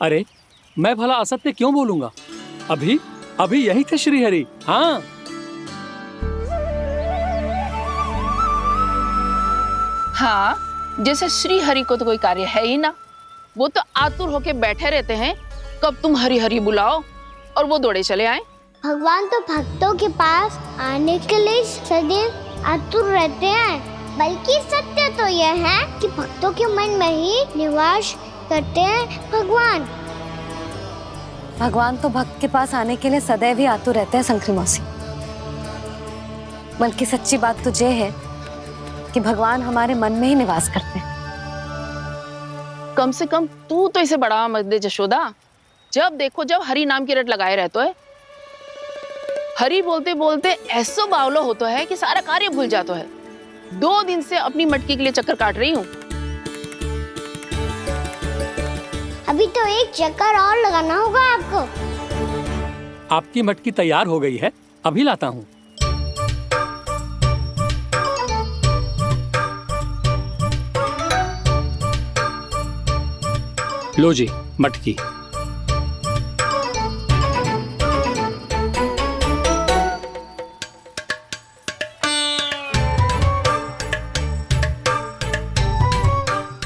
अरे मैं भला असत्य क्यों बोलूंगा? अभी अभी यही थे श्रीहरि। हाँ हाँ, जैसे श्री हरि को तो कोई कार्य है ही ना। वो तो आतुर होके बैठे रहते हैं, कब तुम हरि हरि बुलाओ और वो दौड़े चले आए। भगवान तो भक्तों के पास आने के लिए सदैव आतुर रहते हैं। बल्कि सत्य तो यह है कि भक्तों के मन में ही निवास करते हैं भगवान। भगवान तो भक्त के पास आने के लिए सदैव ही आतुर रहते हैं शंकरी मौसी। बल्कि सच्ची बात तो ये है कि भगवान हमारे मन में ही निवास करते हैं। कम से कम तू तो इसे बढ़ावा मत दे जशोदा। जब देखो जब हरि नाम की रट लगाए रहते है। हरि बोलते बोलते ऐसो बावलो होता है कि सारा कार्य भूल जाता है। 2 दिन से अपनी मटकी के लिए चक्कर काट रही हूँ। अभी तो एक चक्कर और लगाना होगा आपको। आपकी मटकी तैयार हो गई है, अभी लाता हूँ। लो जी मटकी।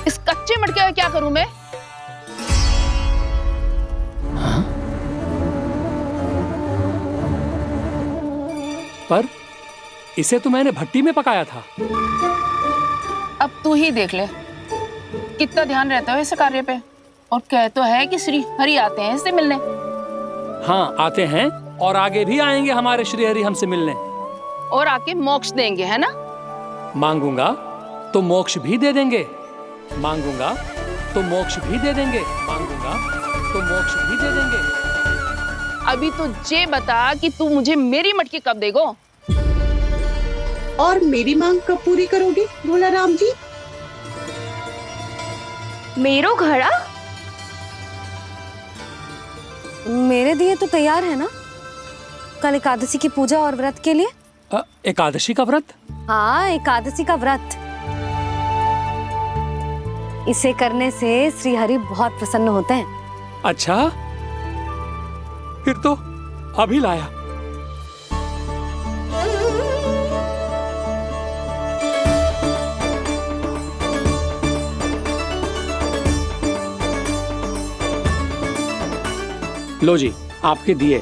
इस कच्चे मटके का क्या करूं मैं? हाँ? पर इसे तो मैंने भट्टी में पकाया था। अब तू ही देख ले कितना ध्यान रहता है इस कार्य पे। और कह तो है कि श्री हरि आते हैं इससे मिलने। हाँ आते हैं और आगे भी आएंगे हमारे श्रीहरि हमसे मिलने। और आके मोक्ष देंगे, है ना? मांगूंगा तो मोक्ष भी दे देंगे, मांगूंगा तो मोक्ष भी दे देंगे, मांगूंगा तो मोक्ष भी दे देंगे। अभी तो ये बता कि तू मुझे मेरी मटकी कब देगो? और मेरी मांग कब पूरी करोगे भोला राम जी? मेरो घड़ा मेरे दिए तो तैयार है ना, कल एकादशी की पूजा और व्रत के लिए। एकादशी का व्रत? हाँ, एकादशी का व्रत। इसे करने से श्री हरि बहुत प्रसन्न होते हैं। अच्छा, फिर तो अभी लाया। लो जी आपके दिए।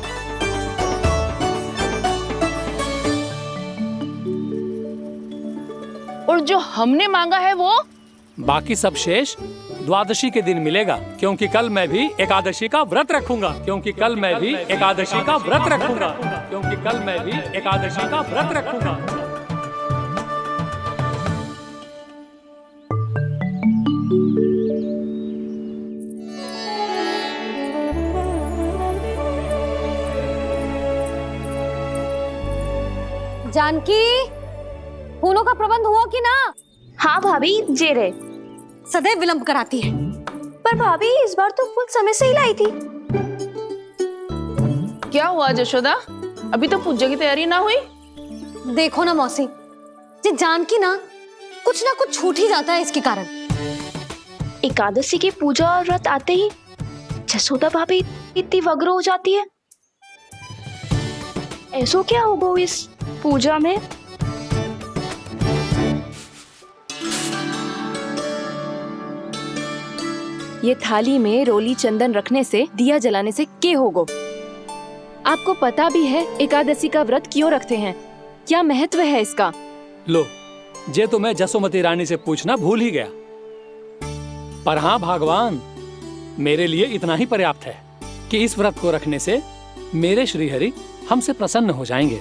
और जो हमने मांगा है वो? बाकी सब शेष द्वादशी के दिन मिलेगा, क्योंकि कल मैं भी एकादशी का व्रत रखूंगा, क्योंकि कल मैं भी एकादशी का व्रत रखूंगा, क्योंकि कल मैं भी एकादशी का व्रत रखूंगा। जानकी, फूलों का प्रबंध हुआ कि ना? हाँ भाभी, जे रे। सदैव विलंब कराती है। पर भाभी इस बार तो फूल समय से ही लाई थी। क्या हुआ जशोदा? अभी तो पूजा की तैयारी ना हुई? देखो ना मौसी, ये जानकी ना कुछ छूट ही जाता है इसके कारण। एकादशी की पूजा और व्रत आते ही जसोदा भाभी इतनी वग्र हो जाती है। ऐसो क्या होगा इस पूजा में? ये थाली में रोली चंदन रखने से, दिया जलाने से के होगो? आपको पता भी है एकादशी का व्रत क्यों रखते हैं, क्या महत्व है इसका? लो, जे तो मैं जसोमती रानी से पूछना भूल ही गया। पर हाँ भगवान, मेरे लिए इतना ही पर्याप्त है कि इस व्रत को रखने से मेरे श्रीहरि हमसे प्रसन्न हो जाएंगे।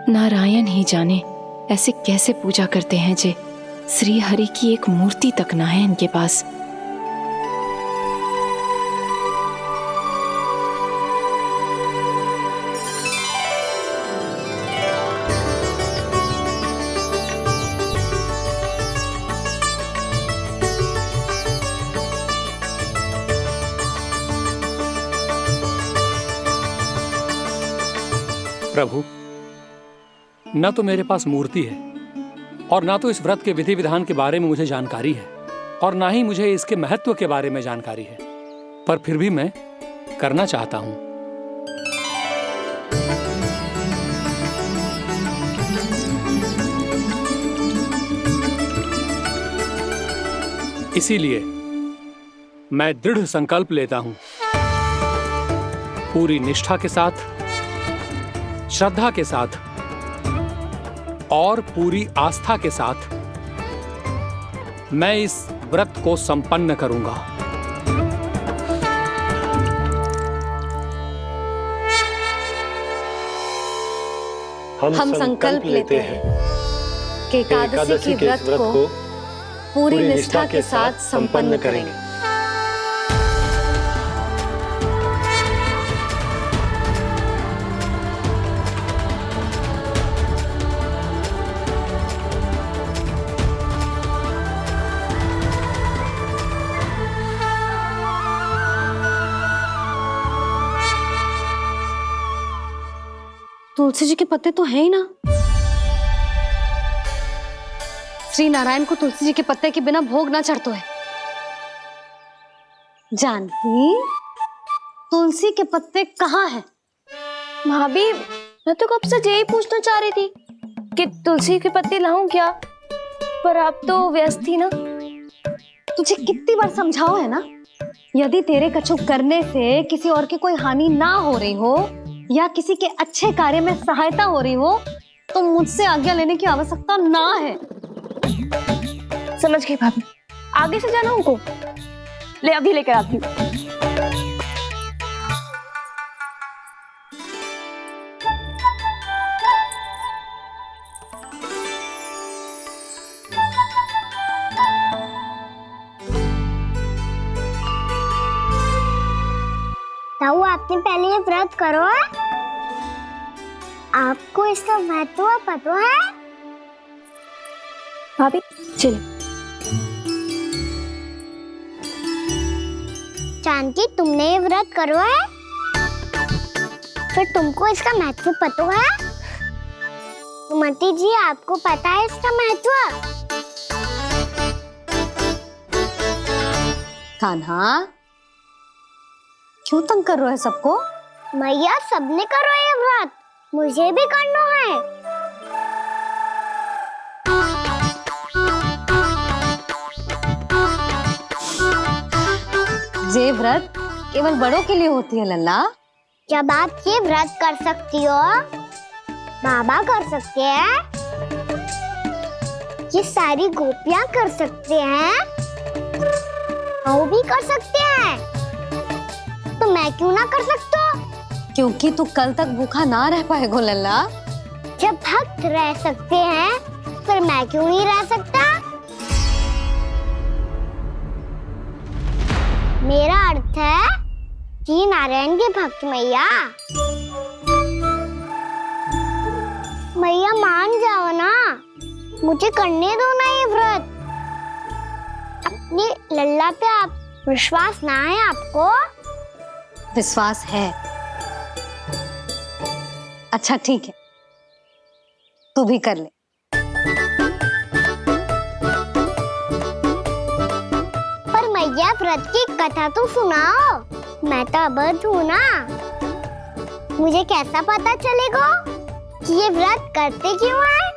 नारायण ही जाने ऐसे कैसे पूजा करते हैं जे श्री हरि की एक मूर्ति तक ना है इनके पास। प्रभु, न तो मेरे पास मूर्ति है और ना तो इस व्रत के विधि विधान के बारे में मुझे जानकारी है और ना ही मुझे इसके महत्व के बारे में जानकारी है, पर फिर भी मैं करना चाहता हूं। इसीलिए मैं दृढ़ संकल्प लेता हूं, पूरी निष्ठा के साथ, श्रद्धा के साथ और पूरी आस्था के साथ मैं इस व्रत को संपन्न करूंगा। हम संकल्प लेते हैं कि एकादशी के व्रत को पूरी निष्ठा के साथ संपन्न करेंगे। तुलसी जी के पत्ते तो हैं ही ना। श्री नारायण को तुलसी जी के पत्ते के बिना भोग ना चढ़तो है। जानकी, तुलसी के पत्ते कहाँ हैं? भाभी, मैं तो कब से यही पूछना चाह रही थी कि तुलसी के पत्ते लाऊं क्या, पर आप तो व्यस्त थी ना। तुझे कितनी बार समझाओ है ना, यदि तेरे कछु करने से किसी और की कोई हानि ना हो रही हो या किसी के अच्छे कार्य में सहायता हो रही हो तो मुझसे आज्ञा लेने की आवश्यकता ना है। समझ गई भाभी, आगे से जाना उनको। ले अभी लेकर आती हूँ। ताऊ, आपने पहले ये व्रत करो है? आपको इसका महत्व पता है? भाभी चलो। जानकी, तुमने ये व्रत करो है? फिर तुमको इसका महत्व पता है? सुमति जी, आपको पता है इसका महत्व? कान्हा, क्यों तंग कर रहे हो सबको? मैया, सबने करो ये व्रत, मुझे भी करना है। ये व्रत केवल बड़ों के लिए होती है लल्ला। जब आप ये व्रत कर सकती हो, बाबा कर सकते हैं, ये सारी गोपियां कर सकते हैं, वो भी कर सकते हैं, तो मैं क्यों ना कर सकता? क्योंकि तू कल तक भूखा ना रह पाएगा लल्ला। जब भक्त रह सकते हैं, फिर मैं क्यों नहीं रह सकता? मेरा अर्थ है कि नारायण के भक्त मैया। मैया, मान जाओ ना, मुझे करने दो ना ये व्रत। अपनी लल्ला पे आप विश्वास ना है आपको? विश्वास है। अच्छा ठीक है, तू भी कर ले। पर मैया, व्रत की कथा तो सुनाओ, मैं तो अबध हूँ ना। मुझे कैसा पता चलेगा कि ये व्रत करते क्यों हैं?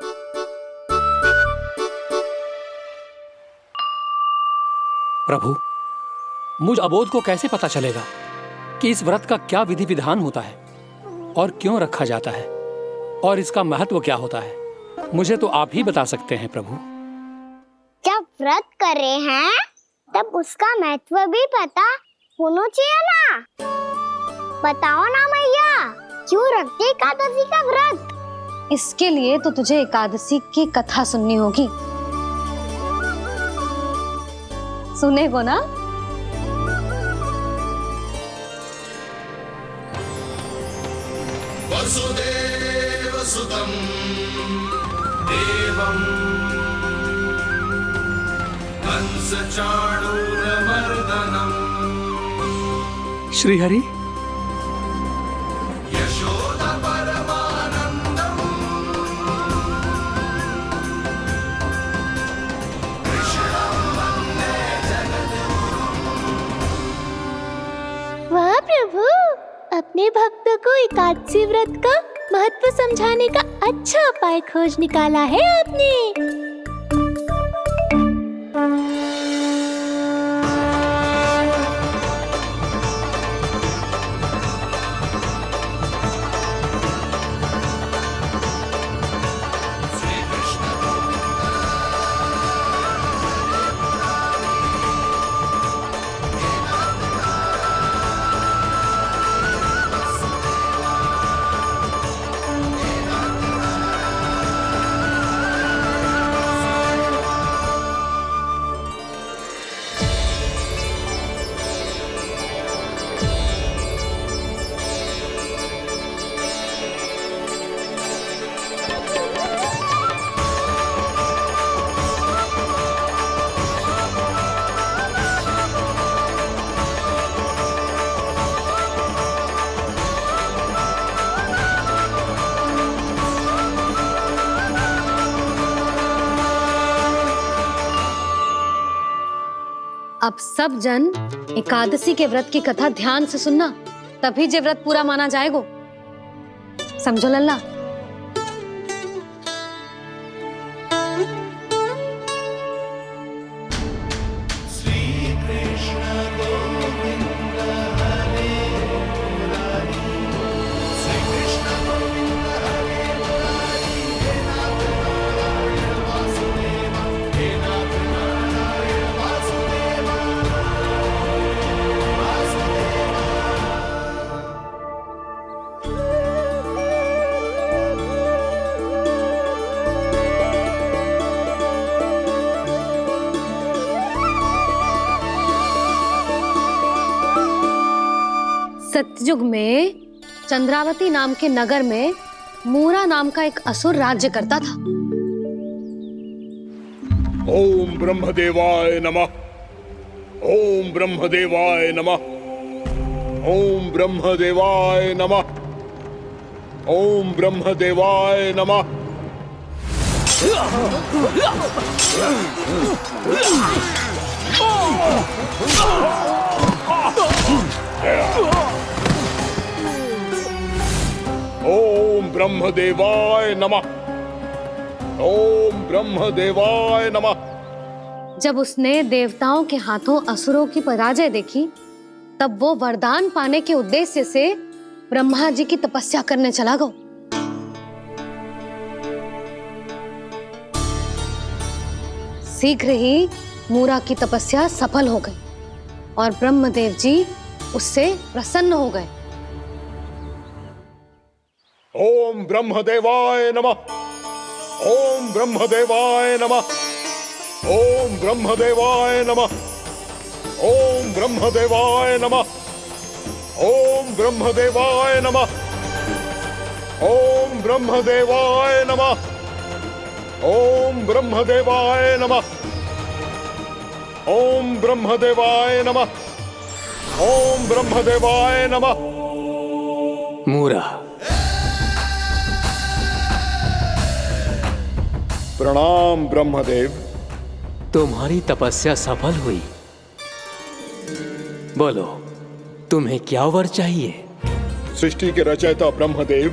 प्रभु, मुझ अबोध को कैसे पता चलेगा कि इस व्रत का क्या विधि विधान होता है और क्यों रखा जाता है और इसका महत्व क्या होता है? मुझे तो आप ही बता सकते हैं प्रभु। जब व्रत कर रहे हैं तब उसका महत्व भी पता होना चाहिए ना। बताओ ना मैया, क्यों रखते एकादशी का व्रत? इसके लिए तो तुझे एकादशी की कथा सुननी होगी। सुनेगो ना? वसुदेव सुतं देवं कंस चाणूरमर्दनम् एकादशी व्रत का महत्व समझाने का अच्छा उपाय खोज निकाला है आपने। अब सब जन एकादशी के व्रत की कथा ध्यान से सुनना, तभी जे व्रत पूरा माना जाएगा। समझो लल्ला। सतयुग में चंद्रावती नाम के नगर में मूरा नाम का एक असुर राज्य करता था। ओम ब्रह्मदेवाय नमः। ओम ब्रह्मदेवाय नमः। ओम ब्रह्मदेवाय नमः। ओम ब्रह्मदेवाय नमः। ओम ब्रह्मदेवाय नमः। ओम ब्रह्मदेवाय नमः। जब उसने देवताओं के हाथों असुरों की पराजय देखी, तब वो वरदान पाने के उद्देश्य से ब्रह्मा जी की तपस्या करने चला गया। शीघ्र ही मूरा की तपस्या सफल हो गई और ब्रह्मदेव जी उससे प्रसन्न हो गए। ओम ब्रह्मदेवाय नमः। ओम ब्रह्मदेवाय नमः। ओम ब्रह्मदेवाय नमः। ओम ब्रह्मदेवाय नमः। ओम ब्रह्मदेवाय नमः। ओम ब्रह्मदेवाय नमः। ओम ब्रह्मदेवाय नमः। ओम ब्रह्मदेवाय नमः। ओम ब्रह्मदेवाय नमः। मूरा, प्रणाम ब्रह्मदेव। तुम्हारी तपस्या सफल हुई। बोलो, तुम्हें क्या वर चाहिए? सृष्टि के रचयिता ब्रह्मदेव,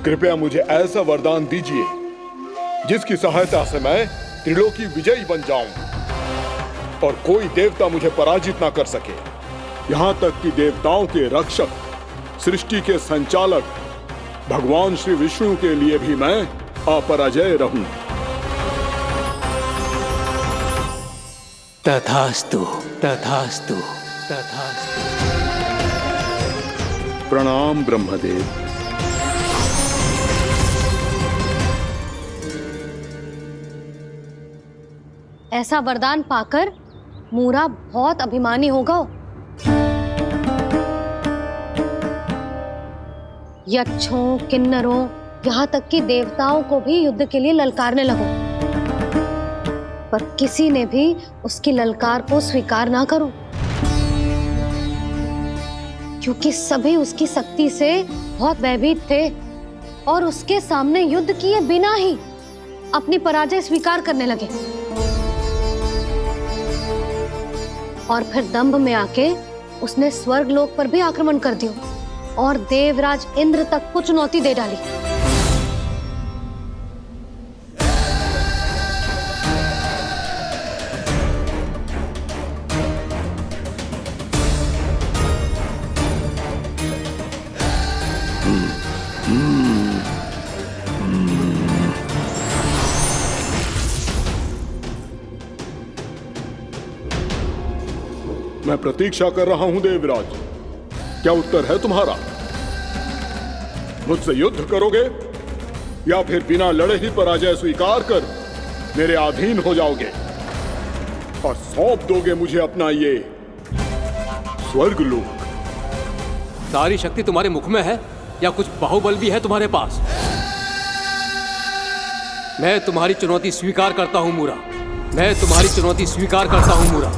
कृपया मुझे ऐसा वरदान दीजिए जिसकी सहायता से मैं त्रिलोकी विजयी बन जाऊं और कोई देवता मुझे पराजित ना कर सके। यहां तक कि देवताओं के रक्षक, सृष्टि के संचालक भगवान श्री विष्णु के लिए भी मैं अपराजय रहूं। तथास्तु, तथास्तु, तथास्तु। प्रणाम ब्रह्मदेव। ऐसा वरदान पाकर मूरा बहुत अभिमानी होगा। यक्षों, किन्नरों, यहाँ तक कि देवताओं को भी युद्ध के लिए ललकारने लगो, पर किसी ने भी उसकी ललकार को स्वीकार ना करो, क्योंकि सभी उसकी शक्ति से बहुत भयभीत थे और उसके सामने युद्ध किए बिना ही अपनी पराजय स्वीकार करने लगे और फिर दंभ में आके उसने स्वर्ग लोक पर भी आक्रमण कर दिया। और देवराज इंद्र तक को चुनौती दे डाली। मैं प्रतीक्षा कर रहा हूं देवराज, क्या उत्तर है तुम्हारा? मुझसे युद्ध करोगे या फिर बिना लड़े ही पराजय स्वीकार कर मेरे अधीन हो जाओगे और सौंप दोगे मुझे अपना ये स्वर्गलोक? सारी शक्ति तुम्हारे मुख में है या कुछ बाहुबल भी है तुम्हारे पास? मैं तुम्हारी चुनौती स्वीकार करता हूं मूरा, मैं तुम्हारी चुनौती स्वीकार करता हूं मूरा।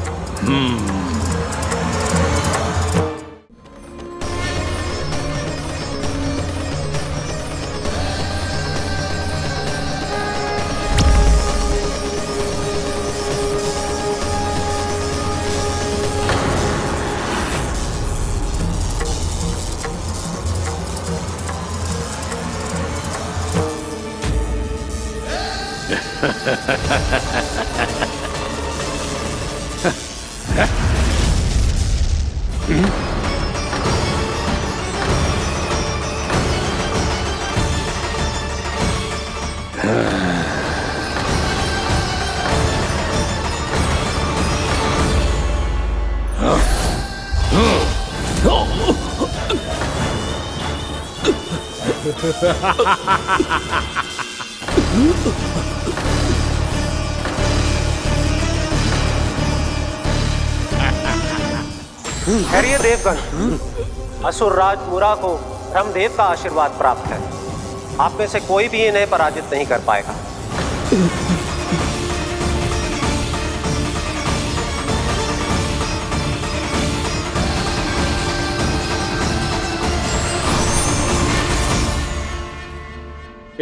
खैरिए देवगण, असुर राज मुरा को ब्रह्मदेव का आशीर्वाद प्राप्त है। आप में से कोई भी इन्हें पराजित नहीं कर पाएगा।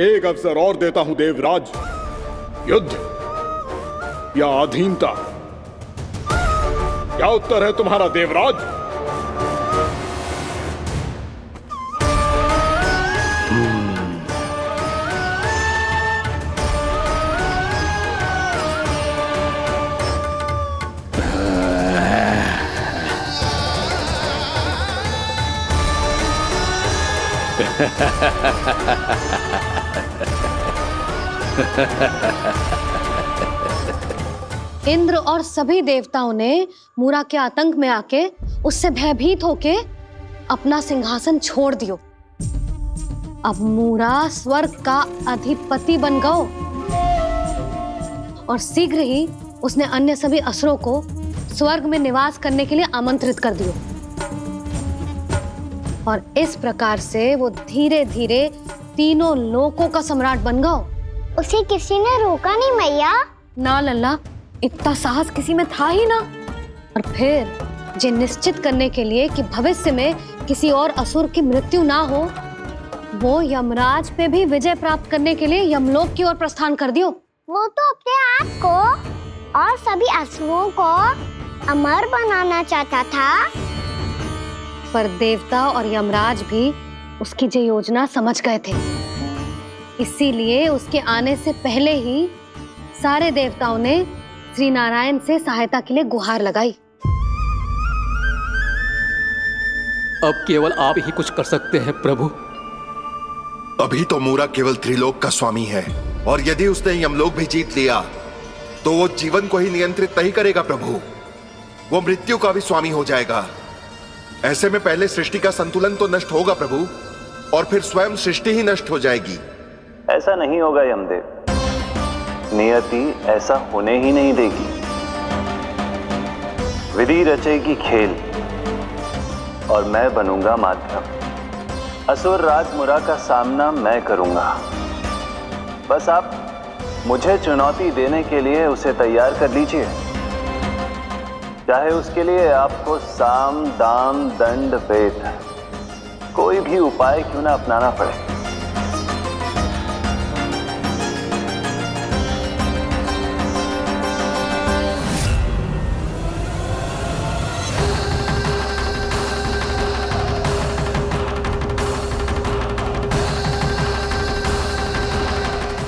एक अवसर और देता हूं देवराज, युद्ध या अधीनता, क्या उत्तर है तुम्हारा देवराज? इंद्र और सभी देवताओं ने मूरा के आतंक में आके उससे भयभीत होके अपना सिंहासन छोड़ दियो। अब मूरा स्वर्ग का अधिपति बन गयो और शीघ्र ही उसने अन्य सभी असुरों को स्वर्ग में निवास करने के लिए आमंत्रित कर दियो। और इस प्रकार से वो धीरे धीरे तीनों लोकों का सम्राट बन गयो। उसे किसी ने रोका नहीं मैया। ना लल्ला, इतना साहस किसी में था ही ना। और फिर ये निश्चित करने के लिए कि भविष्य में किसी और असुर की मृत्यु ना हो, वो यमराज पे भी विजय प्राप्त करने के लिए यमलोक की ओर प्रस्थान कर दियो। वो तो अपने आप को और सभी असुरों को अमर बनाना चाहता था। पर देवता और यमराज भी उसकी ये योजना समझ गए थे। इसीलिए उसके आने से पहले ही सारे देवताओं ने श्री नारायण से सहायता के लिए गुहार लगाई। अब केवल आप ही कुछ कर सकते हैं प्रभु। अभी तो मूरा केवल त्रिलोक का स्वामी है, और यदि उसने यमलोक भी जीत लिया तो वो जीवन को ही नियंत्रित नहीं करेगा प्रभु, वो मृत्यु का भी स्वामी हो जाएगा। ऐसे में पहले सृष्टि का संतुलन तो नष्ट होगा प्रभु, और फिर स्वयं सृष्टि ही नष्ट हो जाएगी। ऐसा नहीं होगा यमदेव, नियति ऐसा होने ही नहीं देगी। विधि रचेगी खेल और मैं बनूंगा माध्यम। असुर राज मुरा का सामना मैं करूंगा। बस आप मुझे चुनौती देने के लिए उसे तैयार कर लीजिए, चाहे उसके लिए आपको साम दाम दंड भेद कोई भी उपाय क्यों ना अपनाना पड़े।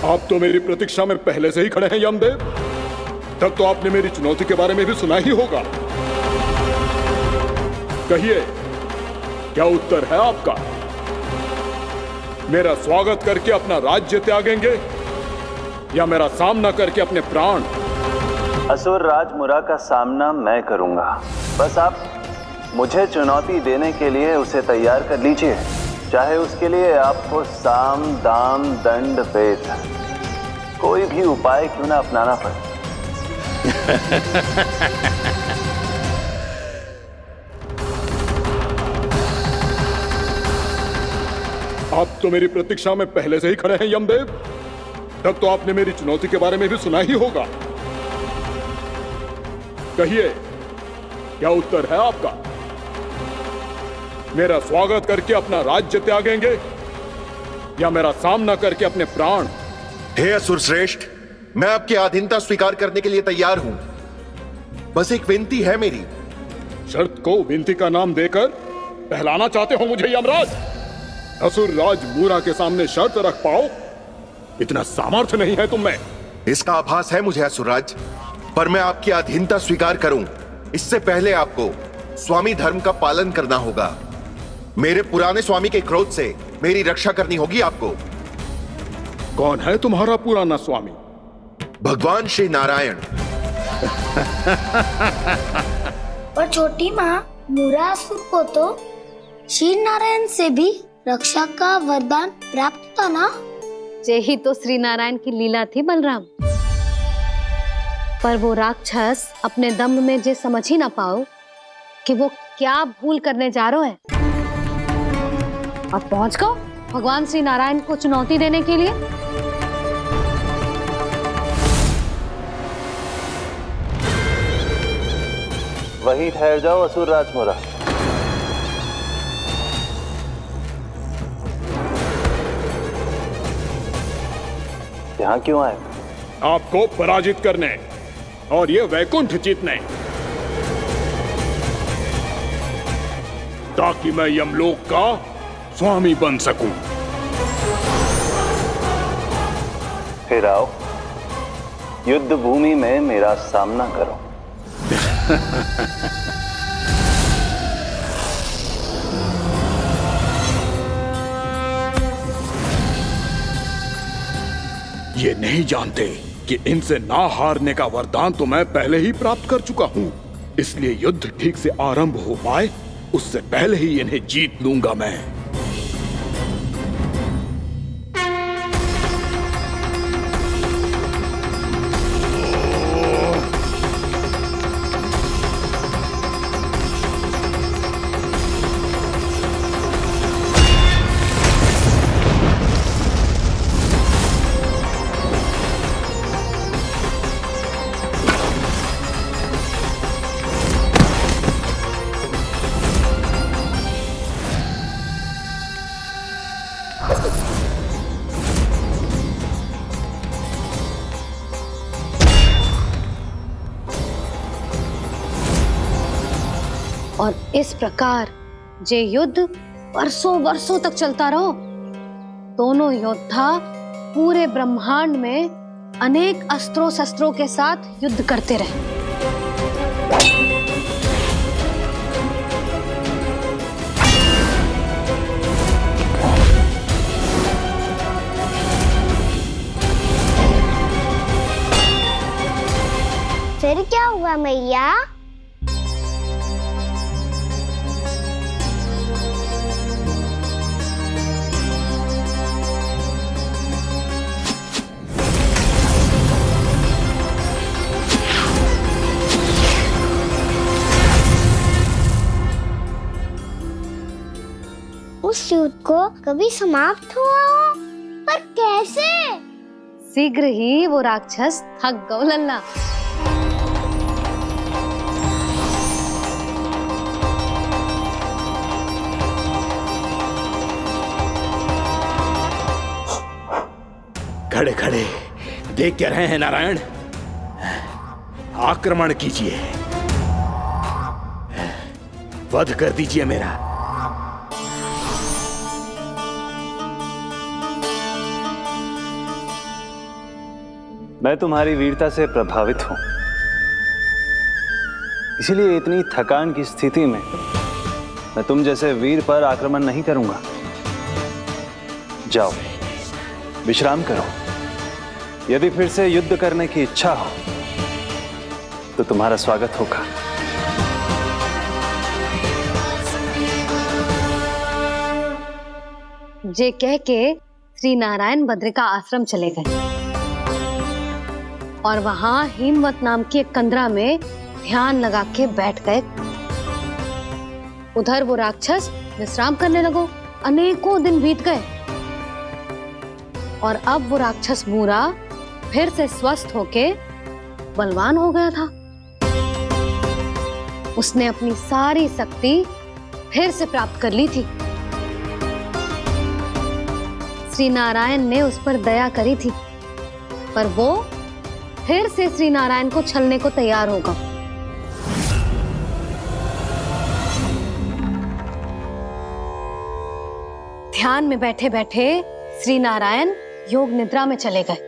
आप तो मेरी प्रतीक्षा में पहले से ही खड़े हैं यमदेव। तब तो आपने मेरी चुनौती के बारे में भी सुना ही होगा। कहिए, क्या उत्तर है आपका? मेरा स्वागत करके अपना राज्य त्यागेंगे या मेरा सामना करके अपने प्राण? असुर राज मुरा का सामना मैं करूंगा। बस आप मुझे चुनौती देने के लिए उसे तैयार कर लीजिए, चाहे उसके लिए आपको साम दाम दंड भेद कोई भी उपाय क्यों ना अपनाना पड़े। आप तो मेरी प्रतीक्षा में पहले से ही खड़े हैं यमदेव। तब तो आपने मेरी चुनौती के बारे में भी सुना ही होगा। कहिए, क्या उत्तर है आपका? मेरा स्वागत करके अपना राज्य त्यागेंगे या मेरा सामना करके अपने प्राण? हे असुर श्रेष्ठ, मैं आपकी अधीनता स्वीकार करने के लिए तैयार हूं। बस एक विनती है मेरी। शर्त को विनती का नाम देकर पहलाना चाहते हो मुझे यमराज? असुर राज मूरा के सामने शर्त रख पाओ, इतना सामर्थ्य नहीं है तुम में। इसका आभास है मुझे असुरराज, पर मैं आपकी अधीनता स्वीकार करूं इससे पहले आपको स्वामी धर्म का पालन करना होगा। मेरे पुराने स्वामी के क्रोध से मेरी रक्षा करनी होगी आपको। कौन है तुम्हारा पुराना स्वामी? भगवान श्री नारायण। और छोटी माँ, मूरासुर को तो श्री नारायण से भी रक्षा का वरदान प्राप्त था ना? यही तो श्री नारायण की लीला थी बलराम। पर वो राक्षस अपने दम में जे समझ ही ना पाओ कि वो क्या भूल करने जा रहे है, और पहुंच गो भगवान श्री नारायण को चुनौती देने के लिए। वहीं ठहर जाओ असुर राज मुरा। यहां क्यों आए? आपको पराजित करने और ये वैकुंठ जीतने, ताकि मैं यमलोक का स्वामी बन सकूं। फिर आओ, युद्ध भूमि में मेरा सामना करो। ये नहीं जानते कि इनसे ना हारने का वरदान तो मैं पहले ही प्राप्त कर चुका हूं। इसलिए युद्ध ठीक से आरंभ हो पाए उससे पहले ही इन्हें जीत लूंगा मैं। और इस प्रकार जे युद्ध वर्षों वर्षों तक चलता रहो। दोनों योद्धा पूरे ब्रह्मांड में अनेक अस्त्रों शस्त्रों के साथ युद्ध करते रहे। फिर क्या हुआ मैया? उस युद्ध को कभी समाप्त हुआ हो, पर कैसे? शीघ्र ही वो राक्षस थक गौ लल्ला। खड़े खड़े देख क्या रहे हैं नारायण? आक्रमण कीजिए, वध कर दीजिए मेरा। मैं तुम्हारी वीरता से प्रभावित हूं, इसीलिए इतनी थकान की स्थिति में मैं तुम जैसे वीर पर आक्रमण नहीं करूंगा। जाओ, विश्राम करो। यदि फिर से युद्ध करने की इच्छा हो तो तुम्हारा स्वागत होगा। जे कह के श्री नारायण बद्रिका आश्रम चले गए और वहां हिमवत नाम की एक कंदरा में ध्यान लगा के बैठ गए। उधर वो राक्षस विश्राम करने लगो। अनेकों दिन बीत गए और अब वो राक्षस मूरा फिर से स्वस्थ होके बलवान हो गया था। उसने अपनी सारी शक्ति फिर से प्राप्त कर ली थी। श्री नारायण ने उस पर दया करी थी, पर वो फिर से श्री नारायण को छलने को तैयार होगा। ध्यान में बैठे बैठे श्री नारायण योग निद्रा में चले गए,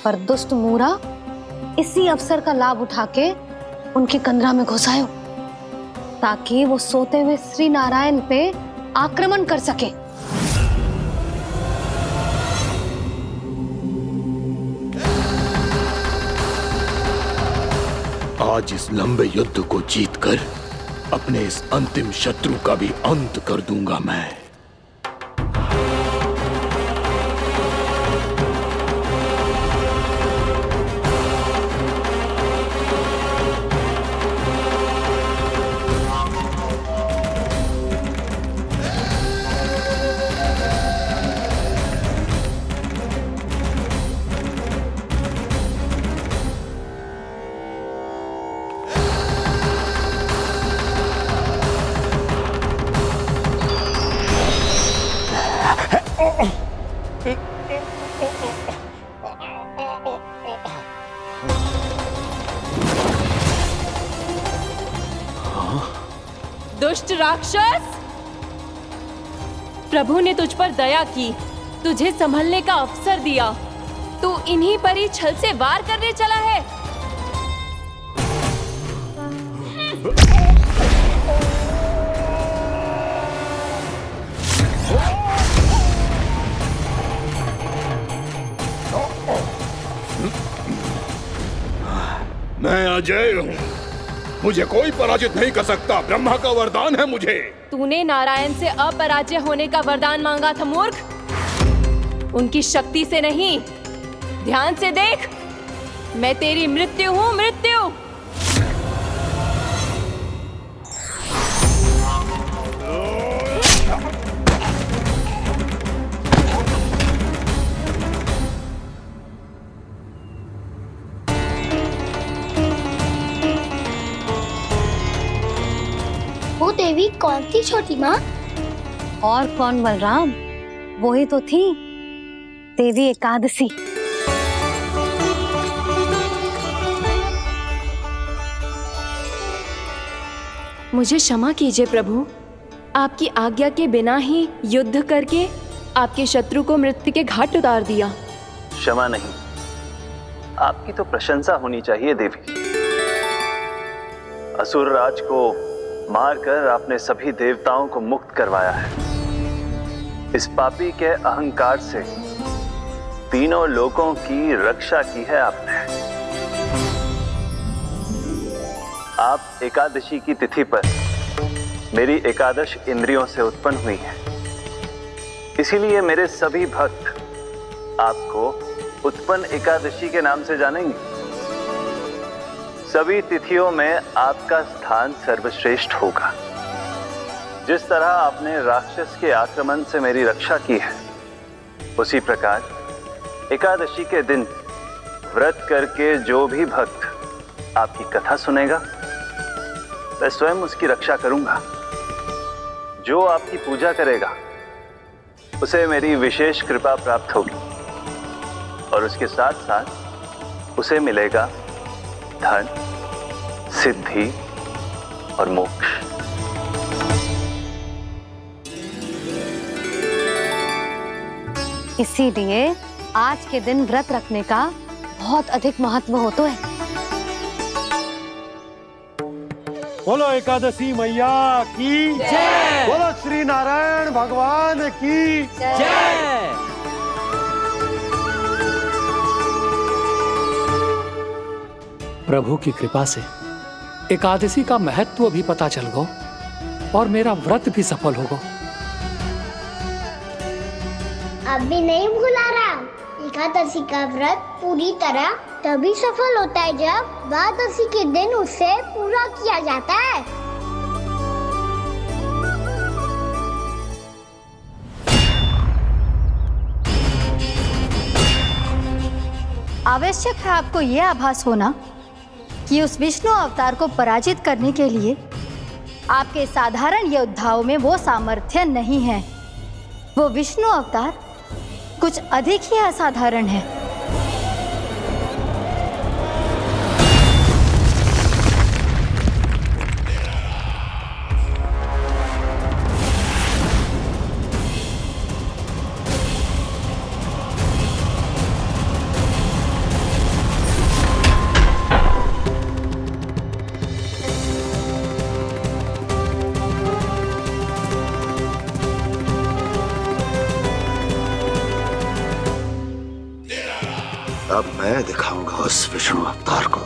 पर दुष्ट मूरा इसी अवसर का लाभ उठा के उनकी कंदरा में घुस आयो ताकि वो सोते हुए श्री नारायण पे आक्रमण कर सके। आज इस लंबे युद्ध को जीतकर अपने इस अंतिम शत्रु का भी अंत कर दूंगा मैं। दुष्ट राक्षस, प्रभु ने तुझ पर दया की, तुझे संभलने का अवसर दिया। तू इन्हीं पर ही छल से वार करने चला है। मैं अजय हूँ, मुझे कोई पराजित नहीं कर सकता। ब्रह्मा का वरदान है मुझे। तूने नारायण से अपराजय होने का वरदान मांगा था मूर्ख, उनकी शक्ति से नहीं। ध्यान से देख, मैं तेरी मृत्यु हूँ, मृत्यु। वो देवी कौन थी छोटी माँ? और कौन बलराम, वो ही तो थी देवी एकादशी। मुझे क्षमा कीजिए प्रभु, आपकी आज्ञा के बिना ही युद्ध करके आपके शत्रु को मृत्यु के घाट उतार दिया। क्षमा नहीं, आपकी तो प्रशंसा होनी चाहिए देवी। असुर राज को मारकर आपने सभी देवताओं को मुक्त करवाया है। इस पापी के अहंकार से तीनों लोकों की रक्षा की है आपने। आप एकादशी की तिथि पर मेरी एकादश इंद्रियों से उत्पन्न हुई हैं। इसीलिए मेरे सभी भक्त आपको उत्पन्न एकादशी के नाम से जानेंगे। सभी तिथियों में आपका स्थान सर्वश्रेष्ठ होगा। जिस तरह आपने राक्षस के आक्रमण से मेरी रक्षा की है, उसी प्रकार एकादशी के दिन व्रत करके जो भी भक्त आपकी कथा सुनेगा, मैं स्वयं उसकी रक्षा करूंगा। जो आपकी पूजा करेगा उसे मेरी विशेष कृपा प्राप्त होगी और उसके साथ साथ उसे मिलेगा धन, सिद्धि और मोक्ष। इसीलिए आज के दिन व्रत रखने का बहुत अधिक महत्व होता है। बोलो एकादशी मैया की जय। बोलो श्री नारायण भगवान की जय। प्रभु की कृपा से एकादशी का महत्व भी पता चल गो और मेरा व्रत भी सफल होगा। अभी नहीं भूला राम, एकादशी का व्रत पूरी तरह तभी सफल होता है जब द्वादशी के दिन उसे पूरा किया जाता है। आवश्यक है आपको यह आभास होना कि उस विष्णु अवतार को पराजित करने के लिए आपके साधारण योद्धाओं में वो सामर्थ्य नहीं है। वो विष्णु अवतार कुछ अधिक ही असाधारण है। अब मैं दिखाऊंगा उस विष्णु अवतार को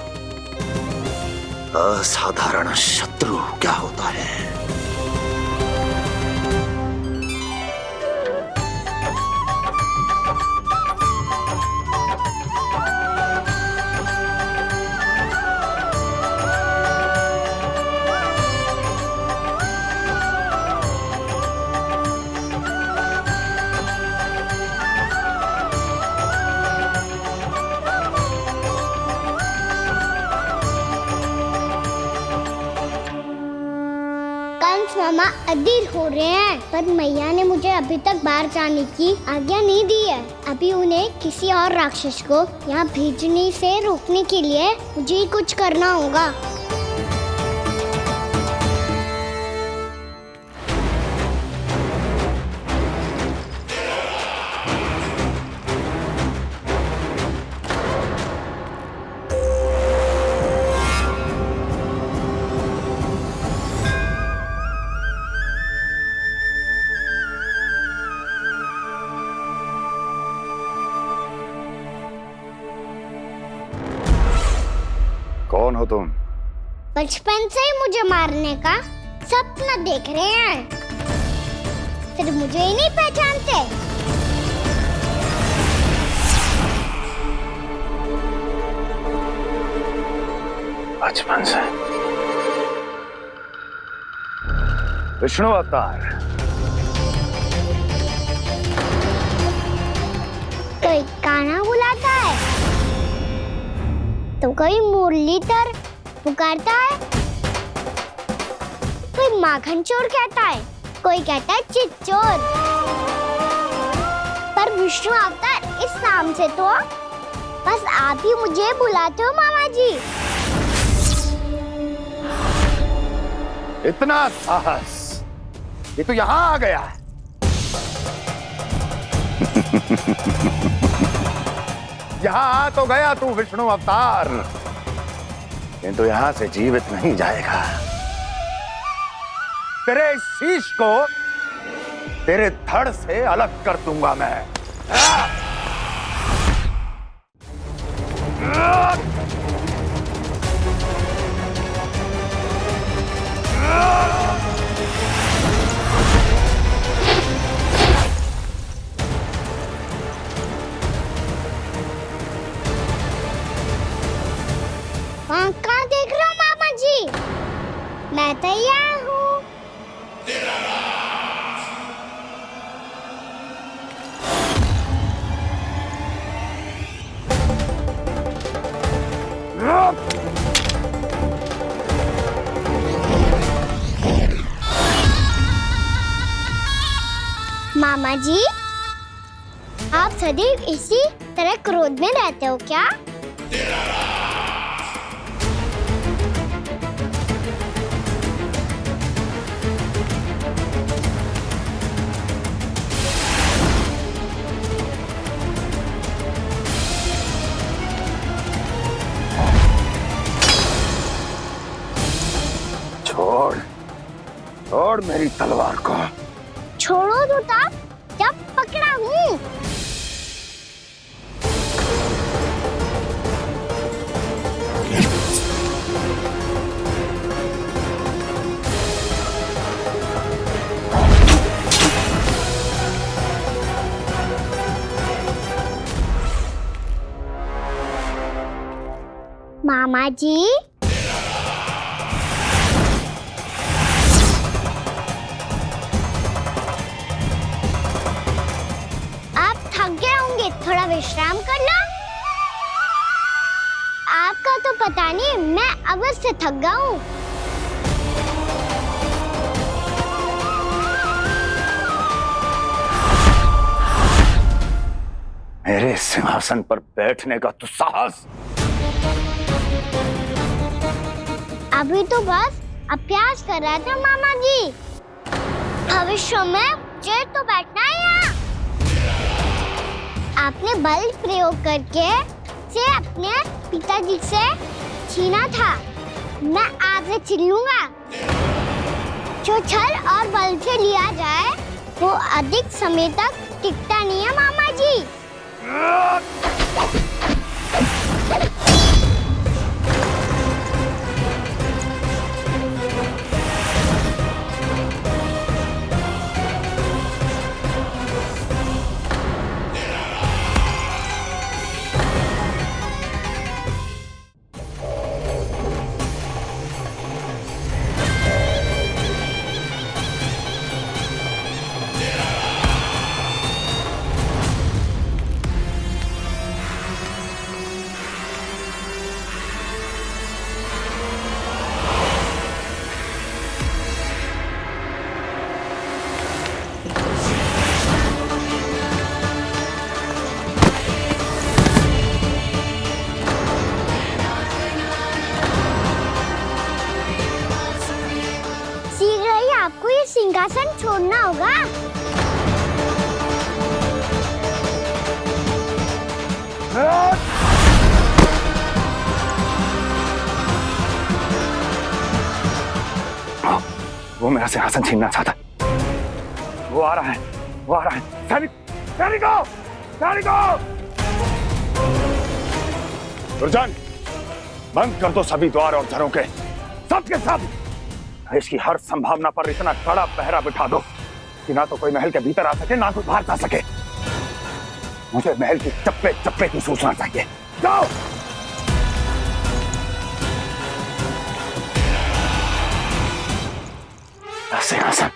असाधारण शत्रु क्या होता है। मामा अधीर हो रहे हैं, पर मैया ने मुझे अभी तक बाहर जाने की आज्ञा नहीं दी है। अभी उन्हें किसी और राक्षस को यहाँ भेजने से रोकने के लिए मुझे ही कुछ करना होगा। कौन हो तुम? बचपन से ही मुझे मारने का सपना देख रहे हैं, फिर मुझे ही नहीं पहचानते। बचपन से विष्णु अवतार। कोई गाना बुलाता है तो कोई मुरलीधर पुकारता है, कोई माखन चोर कहता है, कोई कहता है चिच्चोर। पर विष्णु अवतार इस नाम से तो बस आप ही मुझे बुलाते हो मामा जी। इतना साहस, ये तो यहाँ आ गया है। यहाँ आ तो गया तू विष्णु अवतार, किंतु यहाँ से जीवित नहीं जाएगा। तेरे इस शीश को तेरे धड़ से अलग कर दूंगा मैं। वहाँ कहाँ देख रहे हो मामा जी? मैं तैयार हूँ। मामा जी, आप सदैव इसी तरह क्रोध में रहते हो क्या? मेरी तलवार को। छोड़ो तो तब जब पकड़ा हूँ। मामा जी, आप थक गए होंगे, थोड़ा विश्राम कर लो। आपका तो पता नहीं, मैं अवश्य से थक गया हूँ। मेरे सिंहासन पर बैठने का तो साहस। अभी तो बस अभ्यास कर रहा था मामा जी। भविष्य में मुझे तो बैठना है यहाँ। आपने बल प्रयोग करके से अपने पिताजी से छीना था। मैं आपसे छीन लूंगा। जो छल और बल से लिया जाए वो अधिक समय तक टिकता नहीं है मामा जी। आपको ये सिंहासन छोड़ना होगा। वो मेरा सिंहासन छीनना चाहता है। वो आ रहा है, वो आ रहा है। सैनिकों! दुर्जन, बंद कर दो सभी द्वार और झरों के, सबके सब। इसकी हर संभावना पर इतना कड़ा पहरा बिठा दो कि ना तो कोई महल के भीतर आ सके, ना कोई बाहर जा सके। मुझे महल की चप्पे चप्पे की सूचना चाहिए। जाओ। सिंहासन।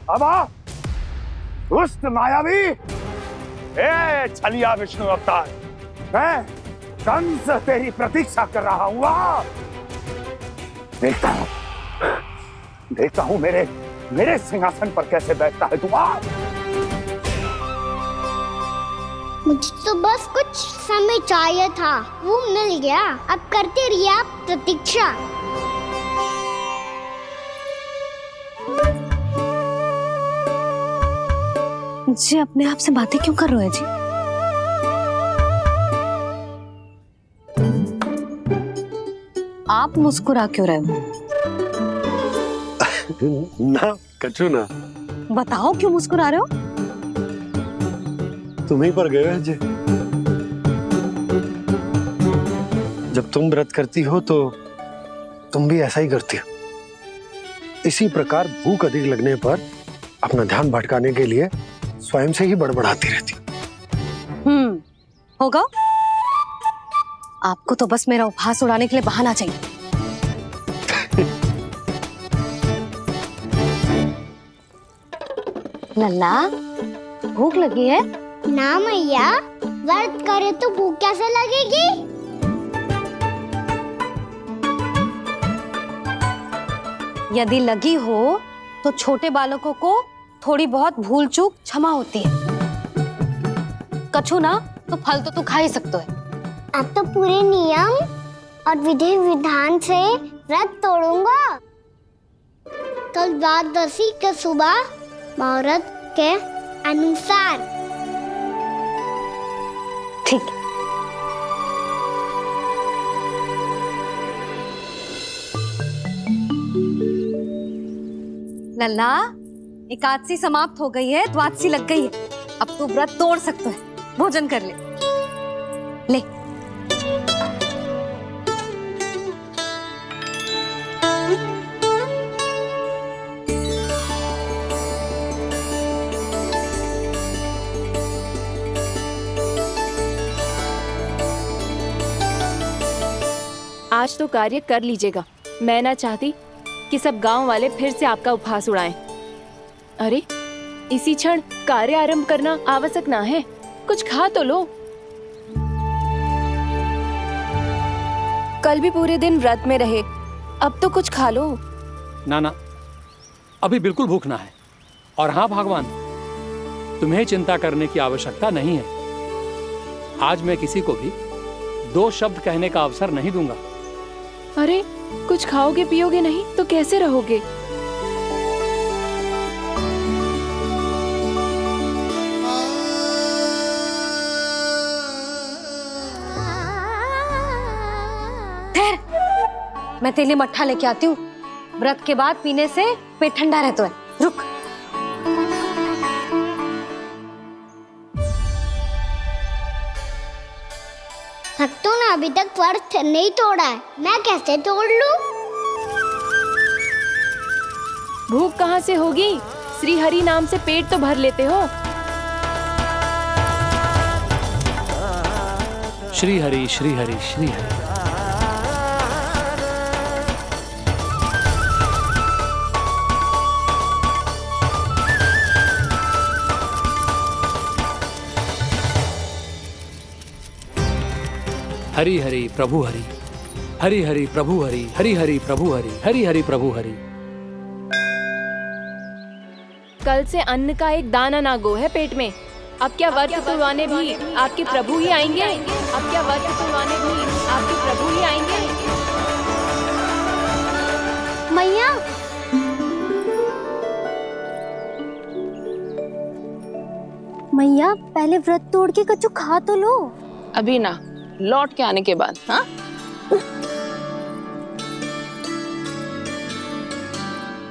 अब आ, दुष्ट मायावी, ए छलिया विष्णु अवतार, मैं कंस तेरी प्रतीक्षा कर रहा हूँ। देखता हूँ मेरे सिंहासन पर कैसे बैठता है तू। मुझे तो बस कुछ समय चाहिए था, वो मिल गया। अब करते रहिए आप प्रतीक्षा। जी अपने आप से बातें क्यों कर रहे हो जी? आप मुस्कुरा क्यों रहे हो? ना कछु ना। बताओ क्यों मुस्कुरा रहे हो? तुम ही पर गए हैं जी। जब तुम व्रत करती हो तो तुम भी ऐसा ही करती हो। इसी प्रकार भूख अधिक लगने पर अपना ध्यान भटकाने के लिए स्वयं से ही बड़बड़ाती रहती। होगा। आपको तो बस मेरा उपहास उड़ाने के लिए बहाना चाहिए। लल्ला, भूख लगी है? ना मैया, व्रत करे तो भूख कैसे लगेगी? यदि लगी हो तो छोटे बालकों को थोड़ी बहुत भूल चूक क्षमा होती है। कछु ना तो फल तो तू खा ही सकते है। अब तो पूरे नियम और विधि विधान से व्रत तोड़ूंगा। कल द्वादशी के सुबह मुहूर्त के अनुसार। ठीक। लल्ला, एकादशी समाप्त हो गई है, द्वादशी लग गई है। अब तू व्रत तोड़ सकता है, भोजन कर ले। ले। आज तो कार्य कर लीजिएगा। मैं ना चाहती कि सब गांव वाले फिर से आपका उपहास उड़ाएं। अरे इसी क्षण कार्य आरंभ करना आवश्यक ना है, कुछ खा तो लो। कल भी पूरे दिन व्रत में रहे, अब तो कुछ खा लो। ना ना, अभी बिल्कुल भूख ना है। और हाँ भगवान, तुम्हें चिंता करने की आवश्यकता नहीं है। आज मैं किसी को भी 2 शब्द कहने का अवसर नहीं दूंगा। अरे कुछ खाओगे पियोगे नहीं तो कैसे रहोगे? ठहर, मैं तेरे लिए मट्ठा लेके आती हूँ। व्रत के बाद पीने से पेट ठंडा रहता है। रुक। भक्तों ने अभी तक व्रत नहीं तोड़ा है, मैं कैसे तोड़ लूं? भूख कहाँ से होगी? श्री हरि नाम से पेट तो भर लेते हो। श्री हरि श्री हरि श्री हरि। हरि हरि प्रभु हरि, हरि हरि प्रभु हरि, हरि हरि प्रभु हरि, हरि हरि प्रभु हरि। कल से अन्न का एक दाना ना गो है पेट में। अब क्या व्रत तुड़वाने भी आपके प्रभु ही आएंगे? अब क्या व्रत तुड़वाने भी आपके प्रभु ही आएंगे? मैया, मैया पहले व्रत तोड़ के कच्चू खा तो लो। अभी ना, लौट के आने के बाद। हाँ,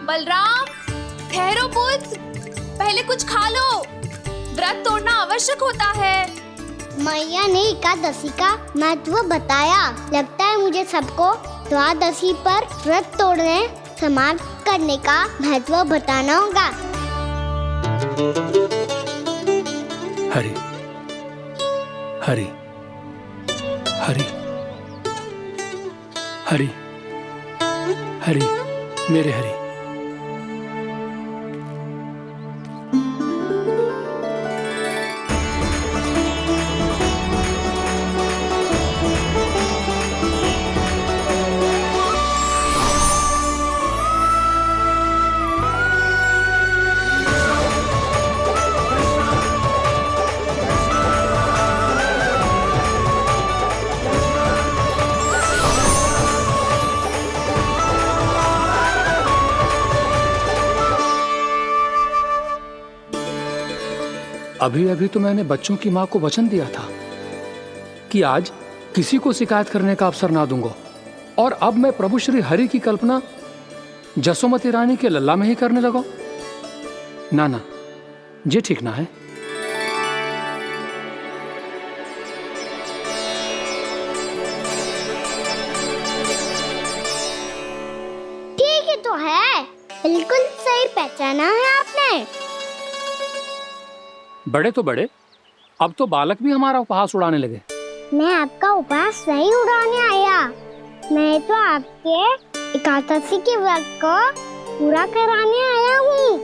बलराम, ठहरो पुत्र, पहले कुछ खा लो। व्रत तोड़ना आवश्यक होता है। मैया ने एकादशी का महत्व बताया। लगता है मुझे सबको द्वादशी पर व्रत तोड़ने समाप्त करने का महत्व बताना होगा। हरि हरि हरि हरि हरि, मेरे हरि। अभी अभी तो मैंने बच्चों की माँ को वचन दिया था कि आज किसी को शिकायत करने का अवसर ना दूंगा, और अब मैं प्रभु श्री हरि की कल्पना जसोमती रानी के लल्ला में ही करने लगा। ना ना, ये ठीक ना है। ठीक है तो है, बिल्कुल सही पहचाना है आपने। बड़े तो बड़े, अब तो बालक भी हमारा उपहास उड़ाने लगे। मैं आपका उपहास नहीं उड़ाने आया, मैं तो आपके एकादशी के व्रत को पूरा कराने आया हूँ।